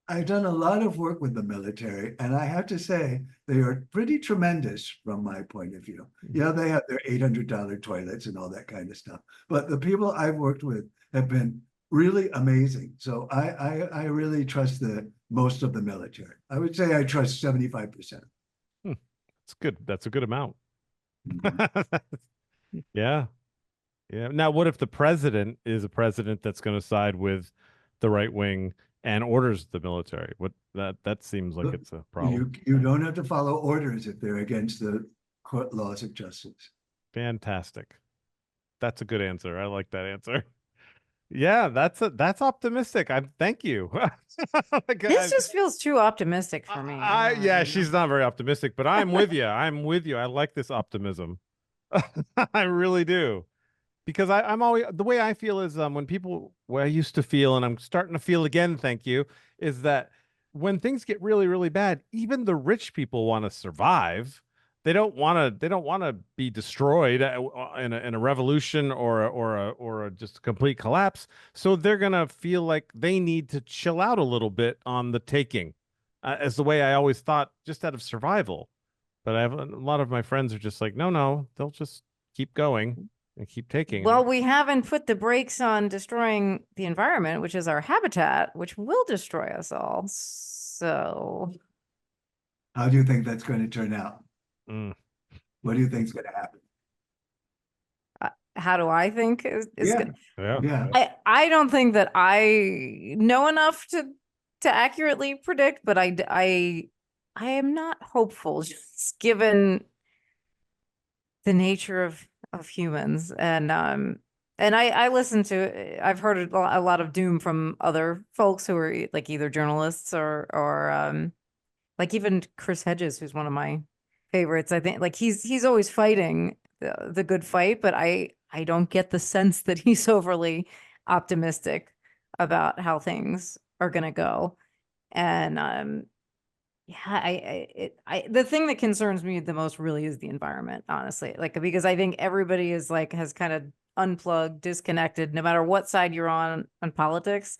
I've done a lot of work with the military, and I have to say they are pretty tremendous from my point of view. You know, they have their $800 toilets and all that kind of stuff. But the people I've worked with have been really amazing. So I really trust most of the military. I would say I trust 75%. It's good. That's a good amount. Mhm. Yeah. Yeah. Now, what if the president is a president that's going to side with the right wing and orders the military? What that seems like it's a problem. You don't have to follow orders if they're against the court laws of justice. Fantastic. That's a good answer. I like that answer. Yeah, that's optimistic. Thank you. Like, This just feels too optimistic for me. yeah, she's not very optimistic, but I'm with you. I'm with you. I like this optimism. I really do. Because I'm always the way I feel is when people where I used to feel and I'm starting to feel again, thank you, is that when things get really, really bad, even the rich people want to survive. They don't want to be destroyed in a revolution or a just complete collapse. So they're gonna feel like they need to chill out a little bit on the taking, as the way I always thought, just out of survival. But I have a lot of my friends are just like, no, they'll just keep going and keep taking. Well, we haven't put the brakes on destroying the environment, which is our habitat, which will destroy us all. So How do you think that's going to turn out? Mm. What do you think is going to happen? how do I think is Yeah, gonna, yeah. I don't think that I know enough to accurately predict, but I am not hopeful just given the nature of humans. And I listen to, I've heard a lot of doom from other folks who are like either journalists or like even Chris Hedges, who's one of my favorites. I think like he's always fighting the good fight, but I don't get the sense that he's overly optimistic about how things are gonna go. And yeah, the thing that concerns me the most really is the environment, honestly. Like because I think everybody is like has kind of unplugged, disconnected, no matter what side you're on politics.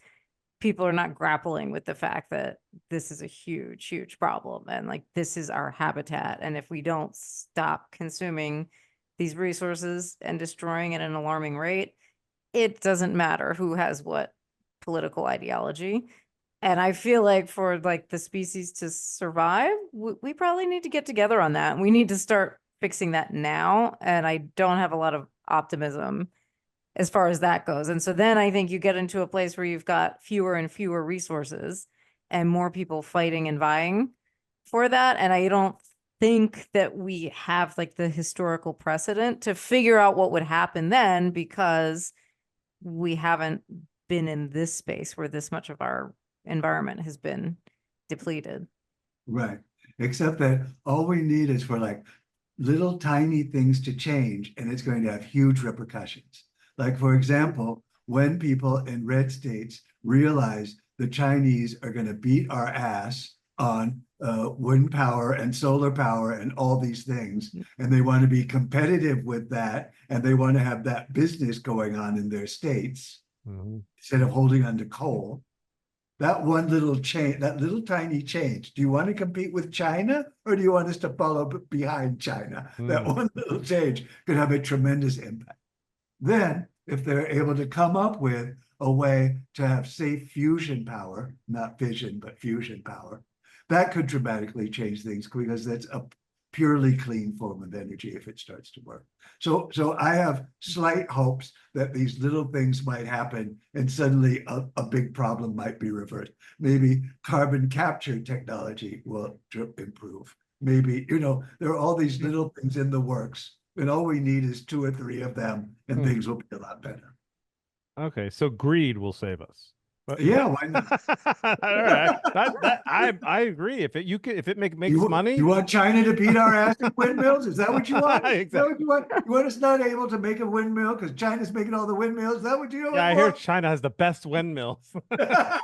People are not grappling with the fact that this is a huge problem and like this is our habitat. And if we don't stop consuming these resources and destroying at an alarming rate, it doesn't matter who has what political ideology. And I feel like for like the species to survive, we probably need to get together on that. We need to start fixing that now. And I don't have a lot of optimism as far as that goes. And so then I think you get into a place where you've got fewer and fewer resources and more people fighting and vying for that. And I don't think that we have like the historical precedent to figure out what would happen then because we haven't been in this space where this much of our environment has been depleted. Right. Except that all we need is for like little tiny things to change and it's going to have huge repercussions. Like, for example, when people in red states realize the Chinese are going to beat our ass on wind power and solar power and all these things, and they want to be competitive with that, and they want to have that business going on in their states instead of holding on to coal. That one little change, that little tiny change. Do you want to compete with China or do you want us to follow behind China? That one little change could have a tremendous impact. Then, if they're able to come up with a way to have safe fusion power, not fission, but fusion power, that could dramatically change things because that's a purely clean form of energy if it starts to work. So I have slight hopes that these little things might happen and suddenly a big problem might be reversed. Maybe carbon capture technology will improve. Maybe, there are all these little things in the works, and all we need is 2 or 3 of them, and things will be a lot better. Okay, so greed will save us. Yeah, why not? All right, I agree. If it makes money, You want China to beat our ass in windmills? Is that what you want? Exactly. Is that what you want? You want us not able to make a windmill because China's making all the windmills? Is that what you Yeah, I hear want? China has the best windmills. Yeah,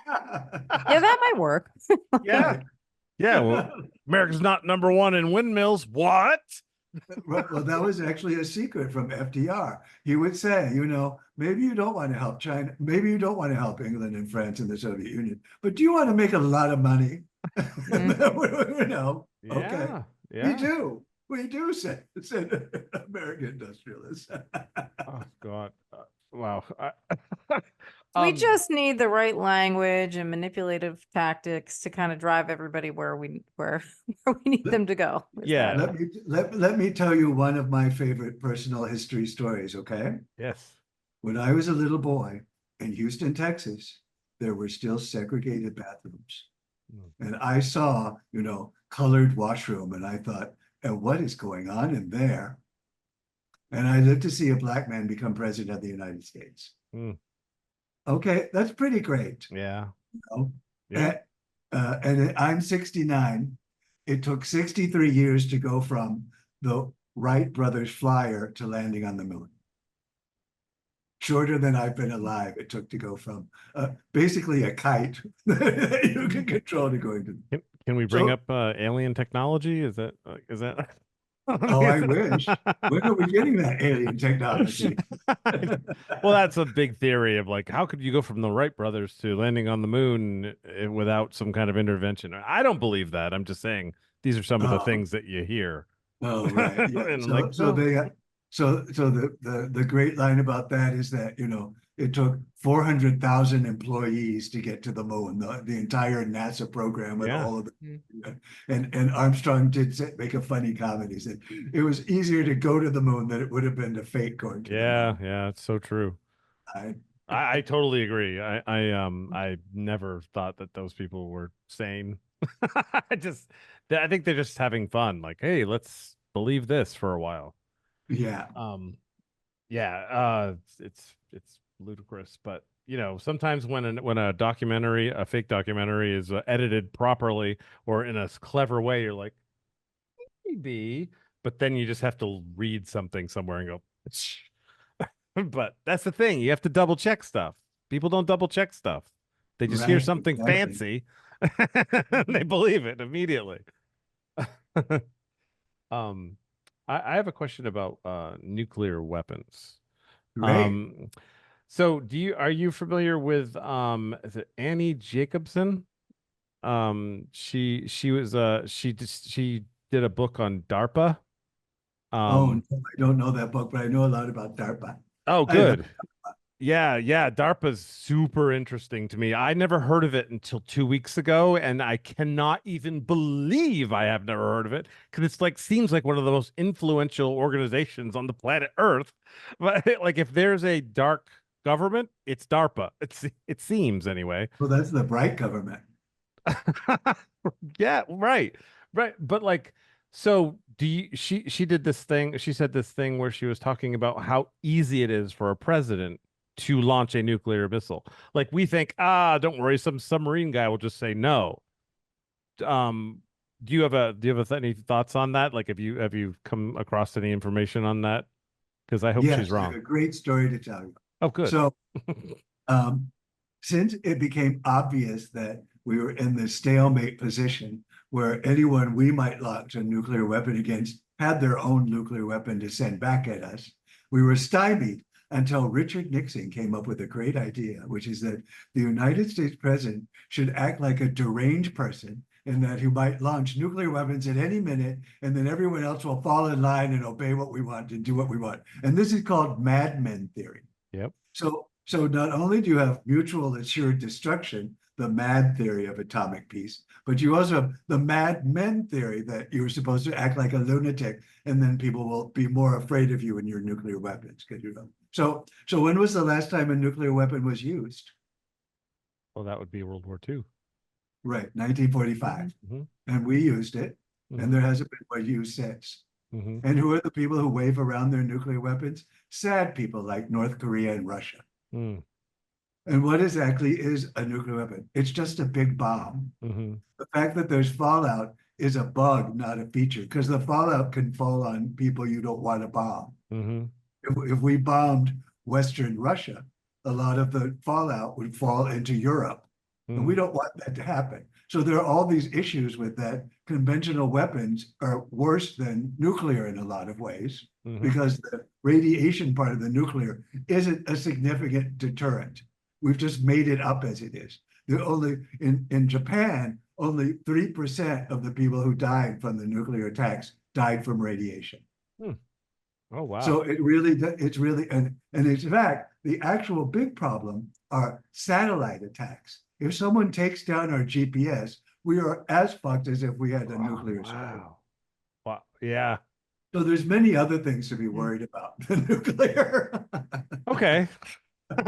that might work. Yeah. Yeah, well, America's not #1 in windmills. What? Well, that was actually a secret from FDR. He would say, maybe you don't want to help China, maybe you don't want to help England and France and the Soviet Union, but do you want to make a lot of money? Okay, Yeah. we do, said American industrialists. Oh God. Wow. We just need the right language and manipulative tactics to kind of drive everybody where we need them to go. Yeah. Let me tell you one of my favorite personal history stories, okay? Yes. When I was a little boy in Houston, Texas, there were still segregated bathrooms. And I saw, colored washroom, and I thought, and what is going on in there? And I lived to see a black man become president of the United States. Okay, that's pretty great. Yeah. Yeah. And I'm 69. It took 63 years to go from the Wright brothers flyer to landing on the moon. Shorter than I've been alive, it took to go from basically a kite that you can control to going to. Can we bring up alien technology? Is that? Oh, I wish. When are we getting that alien technology? Well, that's a big theory of how could you go from the Wright brothers to landing on the moon without some kind of intervention? I don't believe that. I'm just saying these are some of the things that you hear. Oh, right. Yeah. And The great line about that is that, it took 400,000 employees to get to the moon, the entire NASA program with all of them. And Armstrong did make a funny comment. He said it was easier to go to the moon than it would have been to fake going to the moon. Yeah, it's so true. I totally agree. I never thought that those people were sane. I think they're just having fun. Like, hey, let's believe this for a while. Yeah. It's ludicrous, but sometimes when a fake documentary is edited properly or in a clever way, you're like, maybe, but then you just have to read something somewhere and go, but that's the thing. You have to double check stuff. People don't double check stuff. They just hear something fancy and they believe it immediately. I have a question about nuclear weapons. Great. So are you familiar with is it Annie Jacobson? She did a book on DARPA. No, I don't know that book, but I know a lot about DARPA. Oh, good. Yeah, DARPA's super interesting to me. I never heard of it until 2 weeks ago, and I cannot even believe I have never heard of it because it's seems like one of the most influential organizations on the planet Earth. But if there's a dark government, it's DARPA. It seems anyway. Well, that's the bright government. Yeah, right. But so she did this thing. She said this thing where she was talking about how easy it is for a president to launch a nuclear missile. We think, don't worry, some submarine guy will just say no. Do you have any thoughts on that? Have you come across any information on that? Because I hope she's wrong. I have a great story to tell you. Oh, good. So, since it became obvious that we were in this stalemate position where anyone we might launch a nuclear weapon against had their own nuclear weapon to send back at us, we were stymied until Richard Nixon came up with a great idea, which is that the United States president should act like a deranged person and that he might launch nuclear weapons at any minute, and then everyone else will fall in line and obey what we want and do what we want. And this is called madmen theory. Yep. So not only do you have mutual assured destruction, the mad theory of atomic peace, but you also have the mad men theory that you're supposed to act like a lunatic, and then people will be more afraid of you and your nuclear weapons. Because you know. So when was the last time a nuclear weapon was used? Well, that would be World War II. Right, 1945. Mm-hmm. And we used it, Mhm. and there hasn't been one used since. Mm-hmm. And who are the people who wave around their nuclear weapons? Sad people like North Korea and Russia. Mm. And what exactly is a nuclear weapon? It's just a big bomb. Mm-hmm. The fact that there's fallout is a bug, not a feature, because the fallout can fall on people you don't want to bomb. Mm-hmm. If we bombed Western Russia, a lot of the fallout would fall into Europe. And we don't want that to happen. So there are all these issues with that. Conventional weapons are worse than nuclear in a lot of ways, Mm-hmm. because the radiation part of the nuclear isn't a significant deterrent. We've just made it up as it is. In Japan, only 3% of the people who died from the nuclear attacks died from radiation. Oh, wow. So it's really, and in fact, the actual big problem are satellite attacks. If someone takes down our GPS, we are as fucked as if we had a nuclear strike. Wow. Yeah. So there's many other things to be worried about than nuclear. Okay. So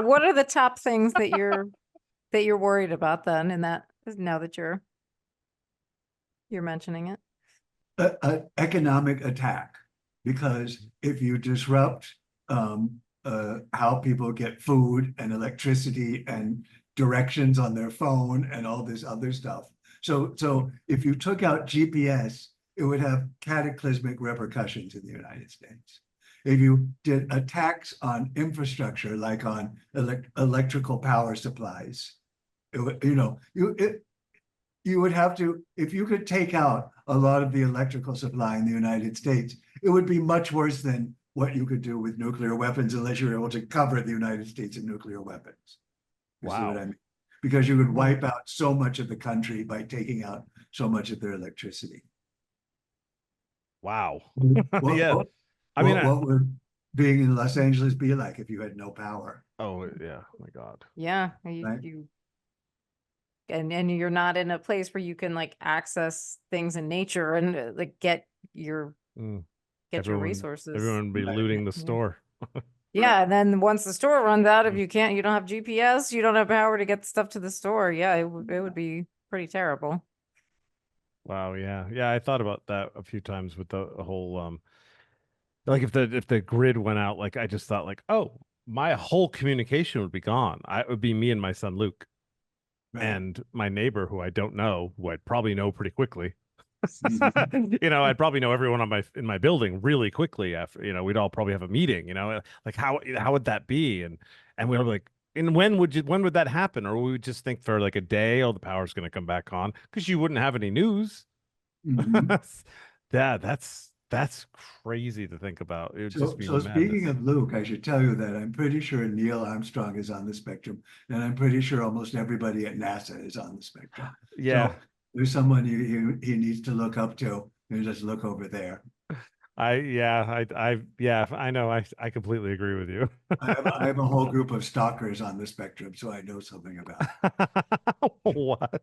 what are the top things that you're worried about then in that, now that you're mentioning it? An economic attack, because if you disrupt how people get food and electricity and directions on their phone and all this other stuff. So if you took out GPS, it would have cataclysmic repercussions in the United States. If you did attacks on infrastructure, like on electrical power supplies, it would, you would have to, if you could take out a lot of the electrical supply in the United States, it would be much worse than what you could do with nuclear weapons, unless you're able to cover the United States in nuclear weapons. You see what I mean? Because you could wipe out so much of the country by taking out so much of their electricity. Wow. Yeah. What would being in Los Angeles be like if you had no power? Oh, yeah. Oh, my God. Yeah. Right? And you're not in a place where you can like access things in nature and like get your resources. Everyone would be looting the store. Yeah, and then once the store runs out, if you don't have GPS, you don't have power to get stuff to the store. Yeah, it would be pretty terrible. Wow, yeah. Yeah, I thought about that a few times with the whole like if the grid went out, like I just thought like, oh, my whole communication would be gone. It would be me and my son Luke. Right. And my neighbor, who I don't know, who I'd probably know pretty quickly. Mhm. I'd probably know everyone in my building really quickly after, we'd all probably have a meeting, like how would that be? And we were like, and when would that happen? Or we would just think for like a day, oh, the power's going to come back on, because you wouldn't have any news. Mhm. Yeah, that's crazy to think about. It would just be So speaking madness. of Luke, I should tell you that I'm pretty sure Neil Armstrong is on the spectrum, and I'm pretty sure almost everybody at NASA is on the spectrum. Yeah. So there's someone he needs to look up to, and just look over there. I know. I completely agree with you. I have a whole group of stalkers on the spectrum, so I know something about it. What?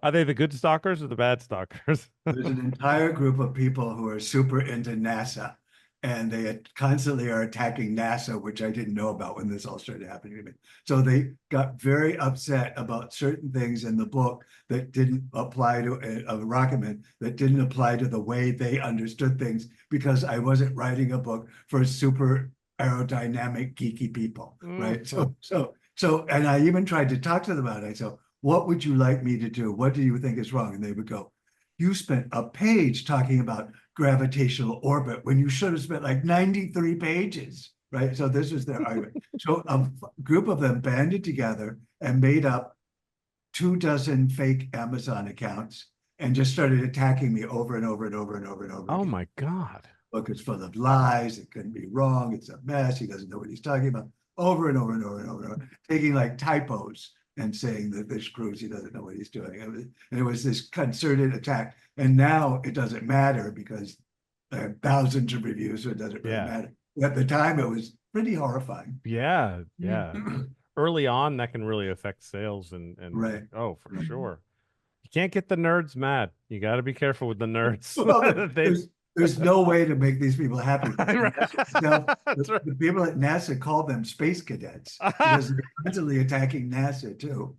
Are they the good stalkers or the bad stalkers? There's an entire group of people who are super into NASA, and they constantly are attacking NASA, which I didn't know about when this all started happening to me. So they got very upset about certain things in the book that didn't apply to a Rocketman, that didn't apply to the way they understood things, because I wasn't writing a book for super aerodynamic, geeky people, right? So, and I even tried to talk to them about it. I said, what would you like me to do? What do you think is wrong? And they would go, you spent a page talking about gravitational orbit when you should have spent like 93 pages, right? So this was their argument. So a group of them banded together and made up 24 fake Amazon accounts and just started attacking me over and over and over and over and over Oh again. my God. Book is full of lies. It couldn't be wrong. It's a mess. He doesn't know what he's talking about. Over and over and over and over and over, taking like typos and saying that this proves he doesn't know what he's doing. It was this concerted attack. And now it doesn't matter because there are thousands of reviews, so it doesn't really matter. At the time, it was pretty horrifying. Yeah, yeah. Early on, that can really affect sales and Right. oh, for sure. You can't get the nerds mad. You got to be careful with the nerds. Well, there's no way to make these people happy. That's right. The people at NASA call them space cadets because they're constantly attacking NASA too.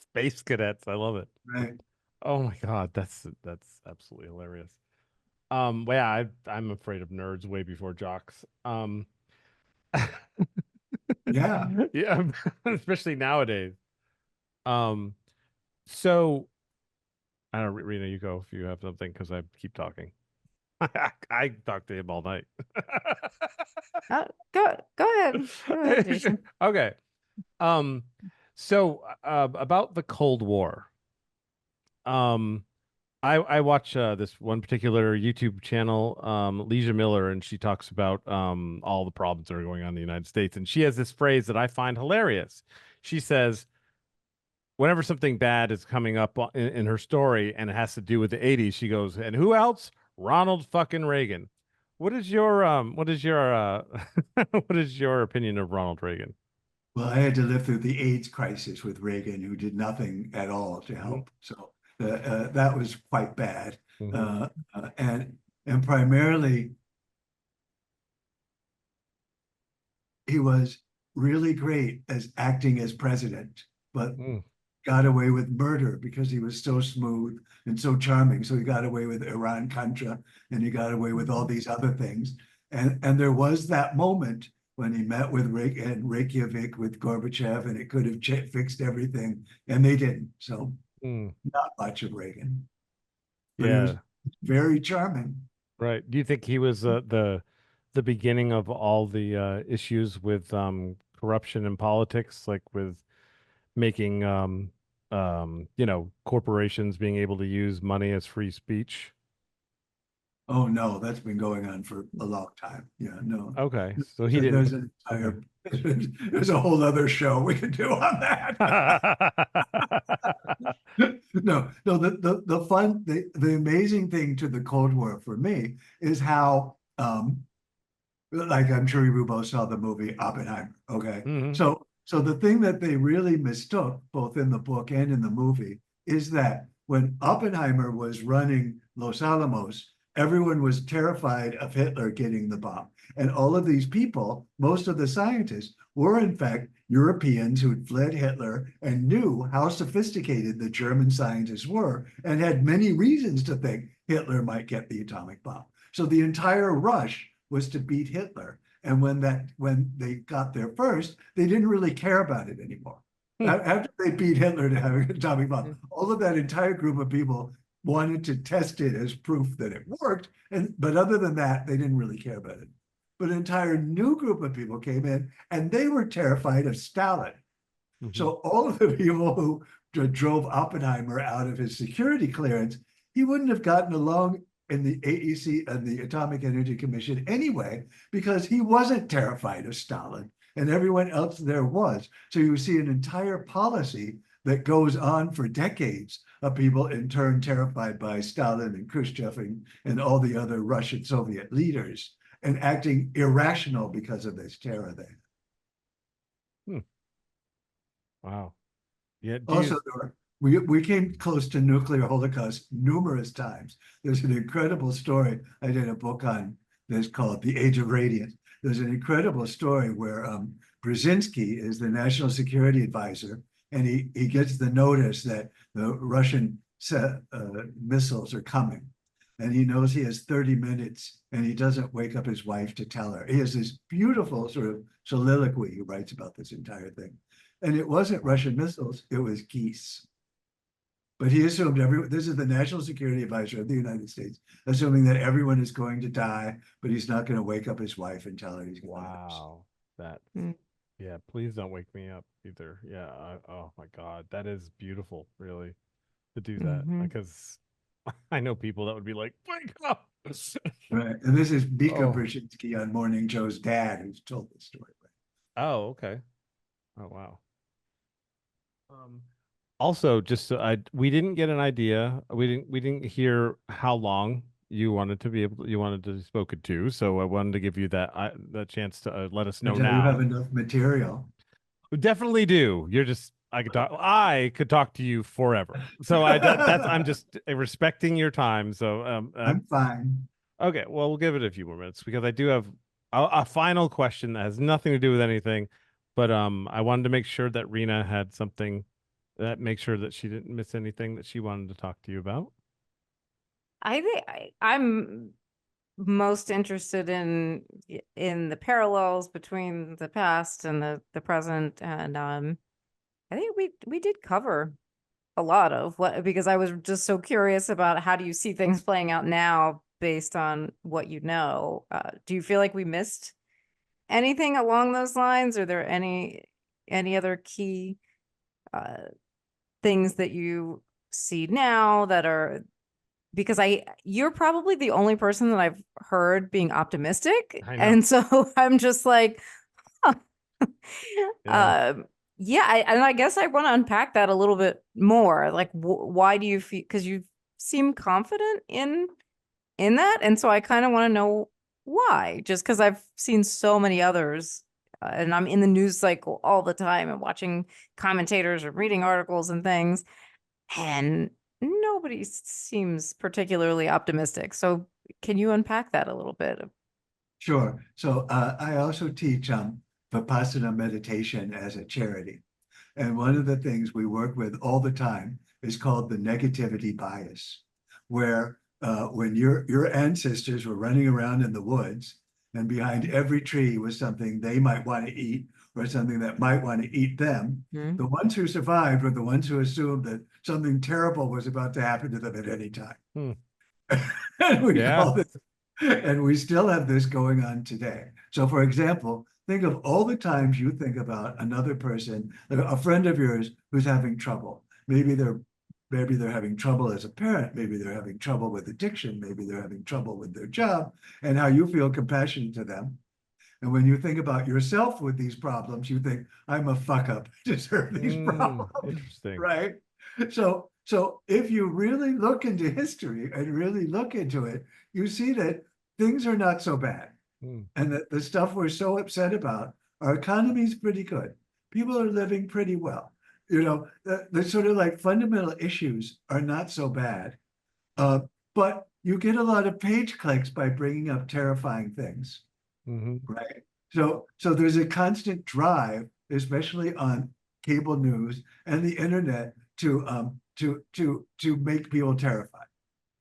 Space cadets. I love it. Right. Oh my God, that's absolutely hilarious. Well, yeah, I'm afraid of nerds way before jocks. Yeah. Yeah, especially nowadays. So I don't, Rena, you go if you have something because I keep talking. I talk to him all night. Go ahead. Go ahead, Jayson. Okay. So about the Cold War. I watch this one particular YouTube channel, Leisha Miller, and she talks about all the problems that are going on in the United States. And she has this phrase that I find hilarious. She says, whenever something bad is coming up in her story and it has to do with the 80s, she goes, and who else? Ronald fucking Reagan. What is your what is your what is your opinion of Ronald Reagan? Well, I had to live through the AIDS crisis with Reagan, who did nothing at all to help. So that was quite bad. And primarily, he was really great as acting as president, but got away with murder because he was so smooth and so charming. So he got away with Iran-Contra, and he got away with all these other things. And there was that moment when he met with Reykjavik with Gorbachev, and it could have fixed everything, and they didn't. So not much of Reagan. But he was very charming. Right. Do you think he was the beginning of all the issues with corruption in politics, like with making corporations being able to use money as free speech? Oh no, that's been going on for a long time. Yeah, no. Okay, so he didn't. There's an entire, there's a whole other show we could do on that. No, the amazing thing to the Cold War for me is how, like I'm sure you both saw the movie Oppenheimer. Okay, so the thing that they really mistook, both in the book and in the movie, is that when Oppenheimer was running Los Alamos, everyone was terrified of Hitler getting the bomb. And all of these people, most of the scientists, were in fact Europeans who'd fled Hitler and knew how sophisticated the German scientists were and had many reasons to think Hitler might get the atomic bomb. So the entire rush was to beat Hitler. And when they got there first, they didn't really care about it anymore. After they beat Hitler to have an atomic bomb, all of that entire group of people wanted to test it as proof that it worked. But other than that, they didn't really care about it. But an entire new group of people came in and they were terrified of Stalin. So all of the people who drove Oppenheimer out of his security clearance, he wouldn't have gotten along in the AEC and the Atomic Energy Commission anyway, because he wasn't terrified of Stalin and everyone else there was. So you see an entire policy that goes on for decades of people in turn terrified by Stalin and Khrushchev and all the other Russian Soviet leaders and acting irrational because of this terror there. Wow. Yeah. Also, we came close to nuclear holocaust numerous times. There's an incredible story. I did a book on this called The Age of Radiance. There's an incredible story where Brzezinski is the national security advisor, and he gets the notice that the Russian missiles are coming. And he knows he has 30 minutes and he doesn't wake up his wife to tell her. He has this beautiful sort of soliloquy he writes about this entire thing. And it wasn't Russian missiles, it was geese. But he assumed this is the national security advisor of the United States, assuming that everyone is going to die, but he's not going to wake up his wife and tell her he's going to die. Wow. That, yeah, please don't wake me up either. Yeah. Oh my God. That is beautiful, really, to do that, because I know people that would be like, wake up. Right. And this is Mika Brzezinski on Morning Joe's dad who's told this story. Oh, okay. Oh wow. Also, just so we didn't get an idea. We didn't hear how long you wanted to be spoken to. So I wanted to give you that chance to let us know Until you now. have enough material. We definitely do. I could talk to you forever. So I'm just respecting your time. So I'm fine. okay, well we'll give it a few more minutes because I do have a final question that has nothing to do with anything, but I wanted to make sure that Rena had something that make sure that she didn't miss anything that she wanted to talk to you about. I think I'm most interested in the parallels between the past and the present, and I think we did cover a lot of what, because I was just so curious about how do you see things playing out now based on what you know. Do you feel like we missed anything along those lines? Are there any other key things that you see now that are, because you're probably the only person that I've heard being optimistic. I know. And so I'm just like, huh. Yeah. Yeah, and I guess I want to unpack that a little bit more. Like, why do you feel? Because you seem confident in that, and so I kind of want to know why. Just because I've seen so many others, and I'm in the news cycle all the time and watching commentators or reading articles and things, and nobody seems particularly optimistic. So, can you unpack that a little bit? Sure. So I also teach Vipassana meditation as a charity. And one of the things we work with all the time is called the negativity bias, where when your ancestors were running around in the woods and behind every tree was something they might want to eat or something that might want to eat them, the ones who survived were the ones who assumed that something terrible was about to happen to them at any time. And we Yeah. call this, and we still have this going on today. So for example, think of all the times you think about another person, a friend of yours who's having trouble. Maybe they're having trouble as a parent, maybe they're having trouble with addiction, maybe they're having trouble with their job, and how you feel compassionate to them. And when you think about yourself with these problems, you think, I'm a fuck up, deserve these problems. Interesting. Right? So if you really look into history and really look into it, you see that things are not so bad. And that the stuff we're so upset about, our economy is pretty good. People are living pretty well. You know, the sort of like fundamental issues are not so bad. But you get a lot of page clicks by bringing up terrifying things. Right. So there's a constant drive, especially on cable news and the internet, to make people terrified.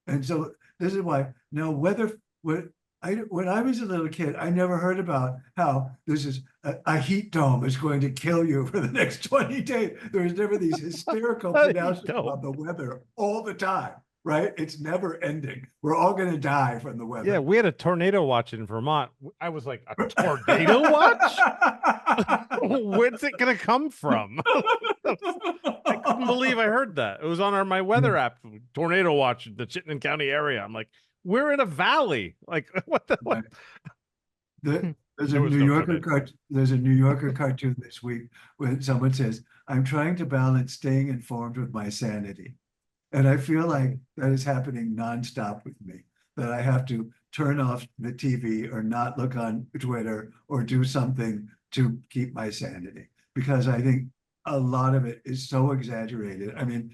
And so this is why now when I was a little kid, I never heard about how this is a heat dome is going to kill you for the next 20 days. There was never these hysterical pronouncements about the weather all the time. Right? It's never ending. We're all going to die from the weather. Yeah, we had a tornado watch in Vermont. I was like, a tornado watch? Where's it gonna come from? I couldn't believe I heard that. It was on my weather app, tornado watch, the Chittenden County area. I'm like, we're in a valley. Like, what the what? There's a New Yorker cartoon this week where someone says, I'm trying to balance staying informed with my sanity. And I feel like that is happening nonstop with me, that I have to turn off the TV or not look on Twitter or do something to keep my sanity, because I think a lot of it is so exaggerated. I mean,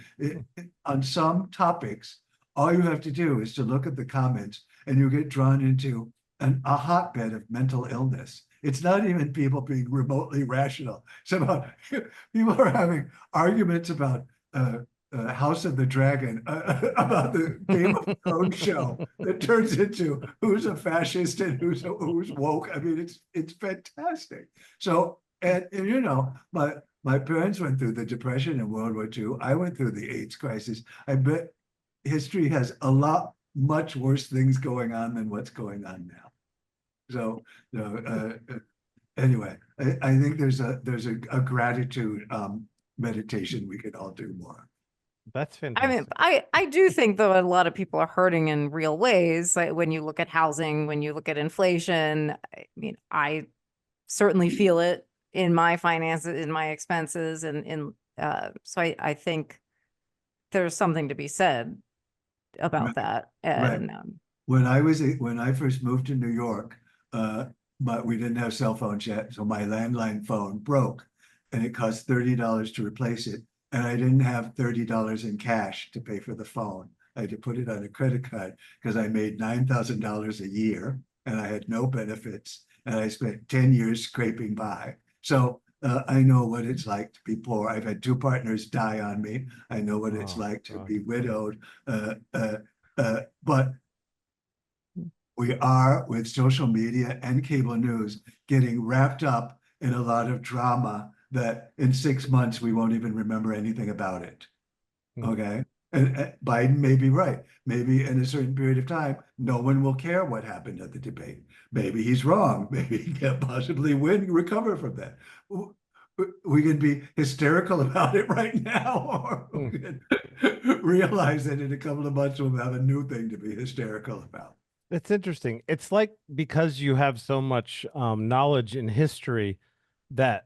on some topics, all you have to do is to look at the comments and you get drawn into a hotbed of mental illness. It's not even people being remotely rational. Somehow people are having arguments about House of the Dragon, about the Game of Thrones show that turns into who's a fascist and who's woke. I mean, it's fantastic. So, and you know, my parents went through the Depression and World War II. I went through the AIDS crisis. I bet history has a lot much worse things going on than what's going on now. So, anyway, I think there's a gratitude meditation we could all do more. That's fantastic. I mean, I do think though a lot of people are hurting in real ways. Like when you look at housing, when you look at inflation, I mean, I certainly feel it in my finances, in my expenses, and so I think there's something to be said about that. Right. And When I first moved to New York, but we didn't have cell phones yet, so my landline phone broke, and it cost $30 to replace it, and I didn't have $30 in cash to pay for the phone. I had to put it on a credit card because I made $9,000 a year, and I had no benefits, and I spent 10 years scraping by. So I know what it's like to be poor. I've had 2 partners die on me. I know what it's Oh, like to God. be widowed. But we are, with social media and cable news, getting wrapped up in a lot of drama that in 6 months we won't even remember anything about it. Hmm. Okay. And Biden may be right. Maybe in a certain period of time, no one will care what happened at the debate. Maybe he's wrong. Maybe he can't possibly recover from that. We can be hysterical about it right now, or we can realize that in a couple of months we'll have a new thing to be hysterical about. It's interesting. It's like because you have so much knowledge in history that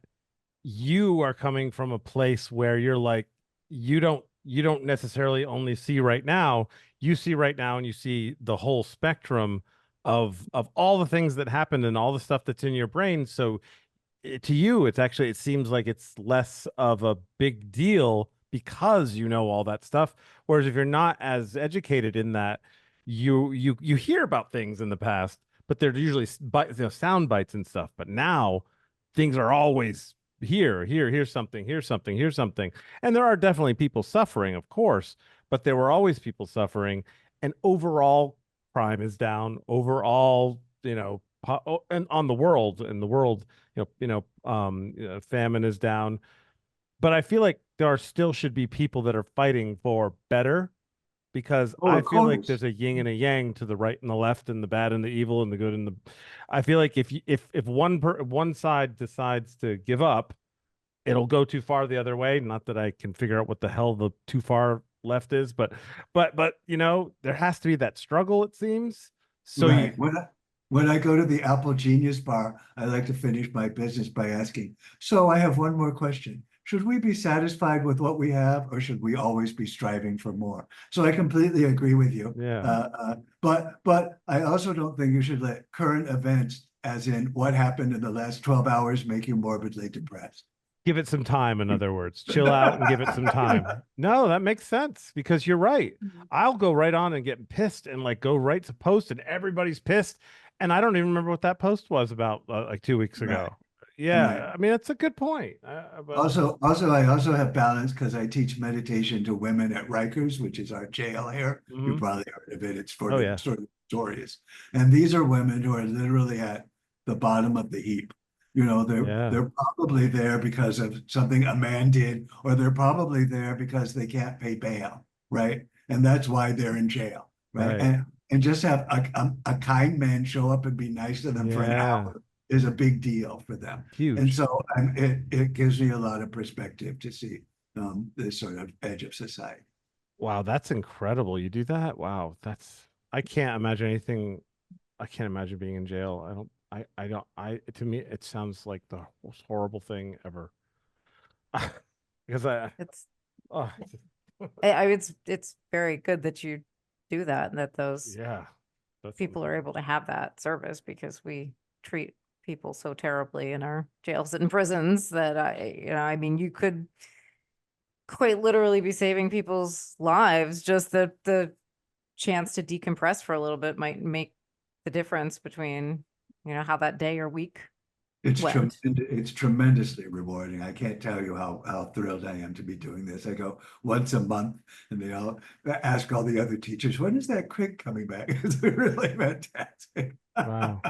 you are coming from a place where you're like you don't necessarily only see right now. You see right now and you see the whole spectrum of all the things that happened and all the stuff that's in your brain. So to you, it's actually, it seems like it's less of a big deal because you know all that stuff. Whereas if you're not as educated in that, you hear about things in the past, but they're usually sound bites and stuff. But now things are always here's something, here's something, here's something. And there are definitely people suffering, of course, but there were always people suffering. And overall crime is down. Overall, and on the world, in the world, famine is down. But I feel like there are still should be people that are fighting for better because Oh, I of feel like course. there's a yin and a yang to the right and the left and the bad and the evil and the good and the. I feel like if one side decides to give up, it'll go too far the other way. Not that I can figure out what the hell the too far left is, but there has to be that struggle. It seems so. Right. When I go to the Apple Genius Bar, I like to finish my business by asking, so I have one more question. Should we be satisfied with what we have, or should we always be striving for more? So I completely agree with you. Yeah. But I also don't think you should let current events, as in what happened in the last 12 hours, make you morbidly depressed. Give it some time, in other words. Chill out and give it some time. No, that makes sense because you're right. I'll go right on and get pissed and like go right to post and everybody's pissed. And I don't even remember what that post was about like 2 weeks ago. Right. Yeah, I mean, that's a good point. But I also have balance because I teach meditation to women at Rikers, which is our jail here. You Mhm. probably heard of it. It's for Oh, the yeah. sort of notorious. And these are women who are literally at the bottom of the heap. Yeah. They're probably there because of something a man did, or they're probably there because they can't pay bail, right? And that's why they're in jail, right? Right. And just have a kind man show up and be nice to them for an Yeah. hour is a big deal for them. And Huge. so it gives me a lot of perspective to see this sort of edge of society. Wow, that's incredible. You do that? Wow, I can't imagine anything. I can't imagine being in jail. I don't, to me, it sounds like the most horrible thing ever. Because it's oh, it's very good that you do that and that those yeah, that's people are able to have that service because we treat people so terribly in our jails and prisons that I mean, you could quite literally be saving people's lives. Just the chance to decompress for a little bit might make the difference between, how that day or week went. It's tremendously rewarding. I can't tell you how thrilled I am to be doing this. I go once a month and they all ask all the other teachers, when is that crick coming back? It's really fantastic. wow.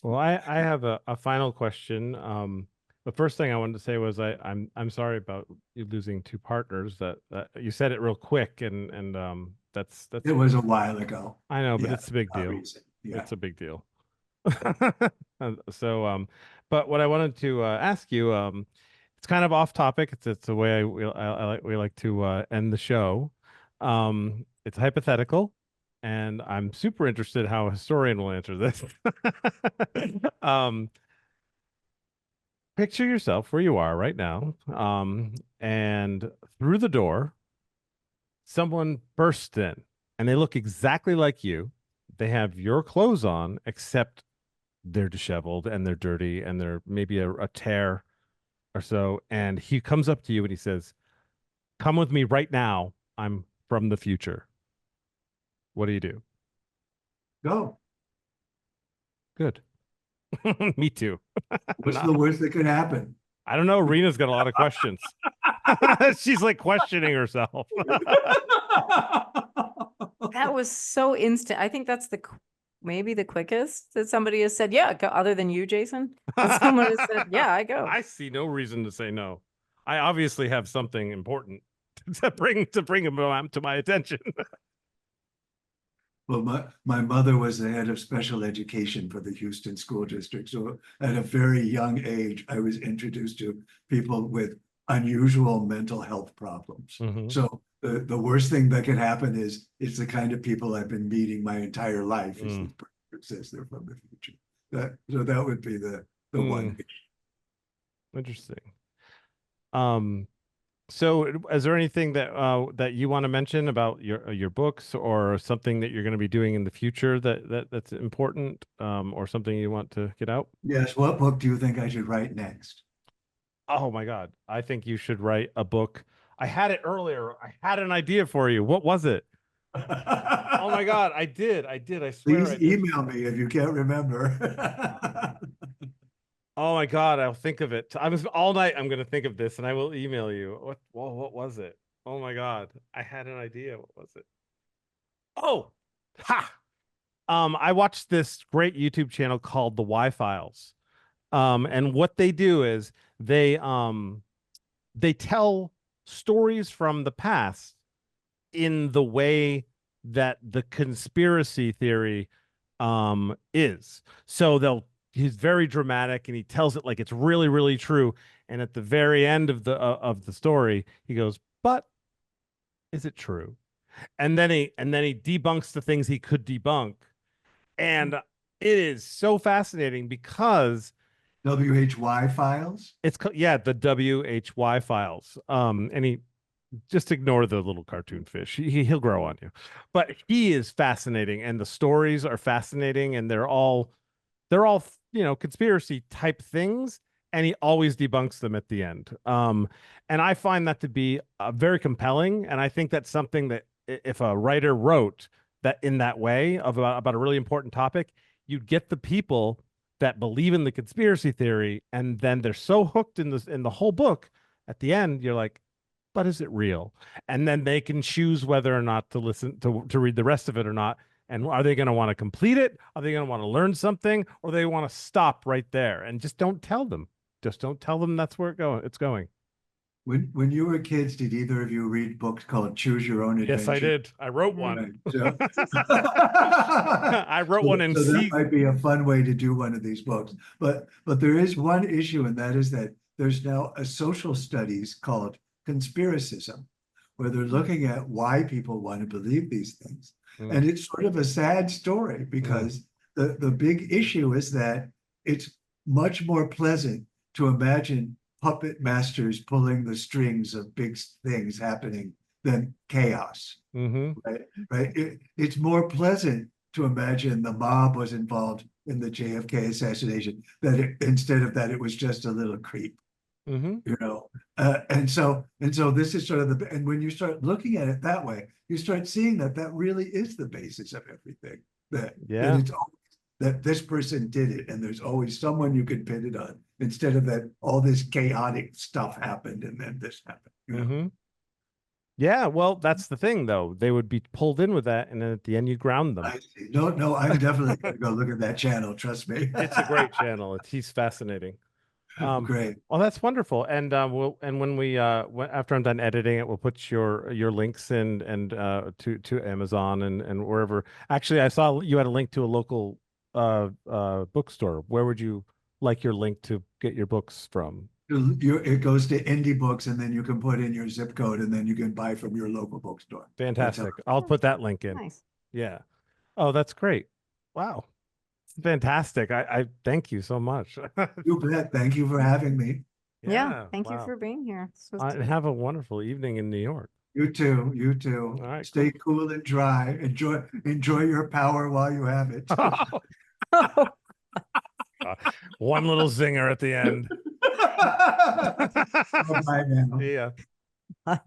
Well, I have a final question. The first thing I wanted to say was I'm sorry about you losing 2 partners. That you said it real quick and that's It was a while ago. I know, but Yeah, it's a big deal. recent. Yeah. It's a big deal. So but what I wanted to ask you, it's kind of off topic. It's a way we like to end the show. It's hypothetical, and I'm super interested how a historian will answer this. Um, picture yourself where you are right now, and through the door, someone bursts in, and they look exactly like you. They have your clothes on, except they're disheveled and they're dirty and they're maybe a tear or so. And he comes up to you and he says, "Come with me right now. I'm from the future." What do you do? Go. Good. Me too. What's No, the worst that could happen? I don't know. Rena's got a lot of questions. She's like questioning herself. That was so instant. I think that's maybe the quickest that somebody has said, yeah, go, other than you, Jayson. That someone has said, yeah, I go. I see no reason to say no. I obviously have something important to bring him to my attention. Well, my mother was the head of special education for the Houston School District. So at a very young age, I was introduced to people with unusual mental health problems. Mhm. So the worst thing that could happen is it's the kind of people I've been meeting my entire life. Is this person who says they're from the future. So that would be the one. Interesting. So is there anything that you want to mention about your books, or something that you're going to be doing in the future that's important, or something you want to get out? Yes. What book do you think I should write next? Oh my God. I think you should write a book. I had it earlier. I had an idea for you. What was it? Oh my God. I did. I swear Please I did. email me if you can't remember. Oh my God. I'll think of it. I was all night. I'm going to think of this and I will email you. What was it? Oh my God. I had an idea. What was it? Oh, ha. I watched this great YouTube channel called The Y Files. And what they do is they tell stories from the past in the way that the conspiracy theory is. So he's very dramatic and he tells it like it's really, really true. And at the very end of the story, he goes, "But is it true?" And then he debunks the things he could debunk. And it is so fascinating because WHY files? it's yeah, the WHY files. And he just ignore the little cartoon fish. He'll grow on you. But he is fascinating and the stories are fascinating and they're all conspiracy type things, and he always debunks them at the end. And I find that to be very compelling, and I think that's something that if a writer wrote that in that way about a really important topic, you'd get the people that believe in the conspiracy theory, and then they're so hooked in the whole book. At the end, you're like, but is it real? And then they can choose whether or not to listen to read the rest of it or not. And are they going to want to complete it? Are they going to want to learn something? Or they want to stop right there? And just don't tell them. Just don't tell them that's where it's going. When you were kids, did either of you read books called Choose Your Own Adventure? Yes, I did. I wrote one. Right. So, I wrote one in so that C. might be a fun way to do one of these books. But there is one issue, and that is that there's now a social studies called conspiracism, where they're looking at why people want to believe these things. And it's sort of a sad story because the big issue is that it's much more pleasant to imagine puppet masters pulling the strings of big things happening than chaos. Right? It's more pleasant to imagine the mob was involved in the JFK assassination instead of that it was just a little creep. And so this is sort of and when you start looking at it that way, you start seeing that really is the basis of everything. That it's always that this person did it, and there's always someone you can pin it on, instead of that all this chaotic stuff happened and then this happened. Yeah, well, that's the thing, though. They would be pulled in with that, and then at the end, you ground them. I see. No, I'm definitely gonna go look at that channel. Trust me. It's a great channel. He's fascinating. Great. Well, that's wonderful. And when we after I'm done editing it, we'll put your links and to Amazon and wherever. Actually, I saw you had a link to a local bookstore. Where would you like your link to get your books from? It goes to Indie Books, and then you can put in your zip code, and then you can buy from your local bookstore. Fantastic. I'll put that link in. Nice. Yeah. Oh, that's great. Wow. fantastic. I thank you so much. You bet. Thank you for having me. Yeah. Thank you wow. for being here. This was And have a wonderful evening in New York. You too. You too. All right, Stay cool and dry. Enjoy your power while you have it. One little zinger at the end. Bye now. Yeah.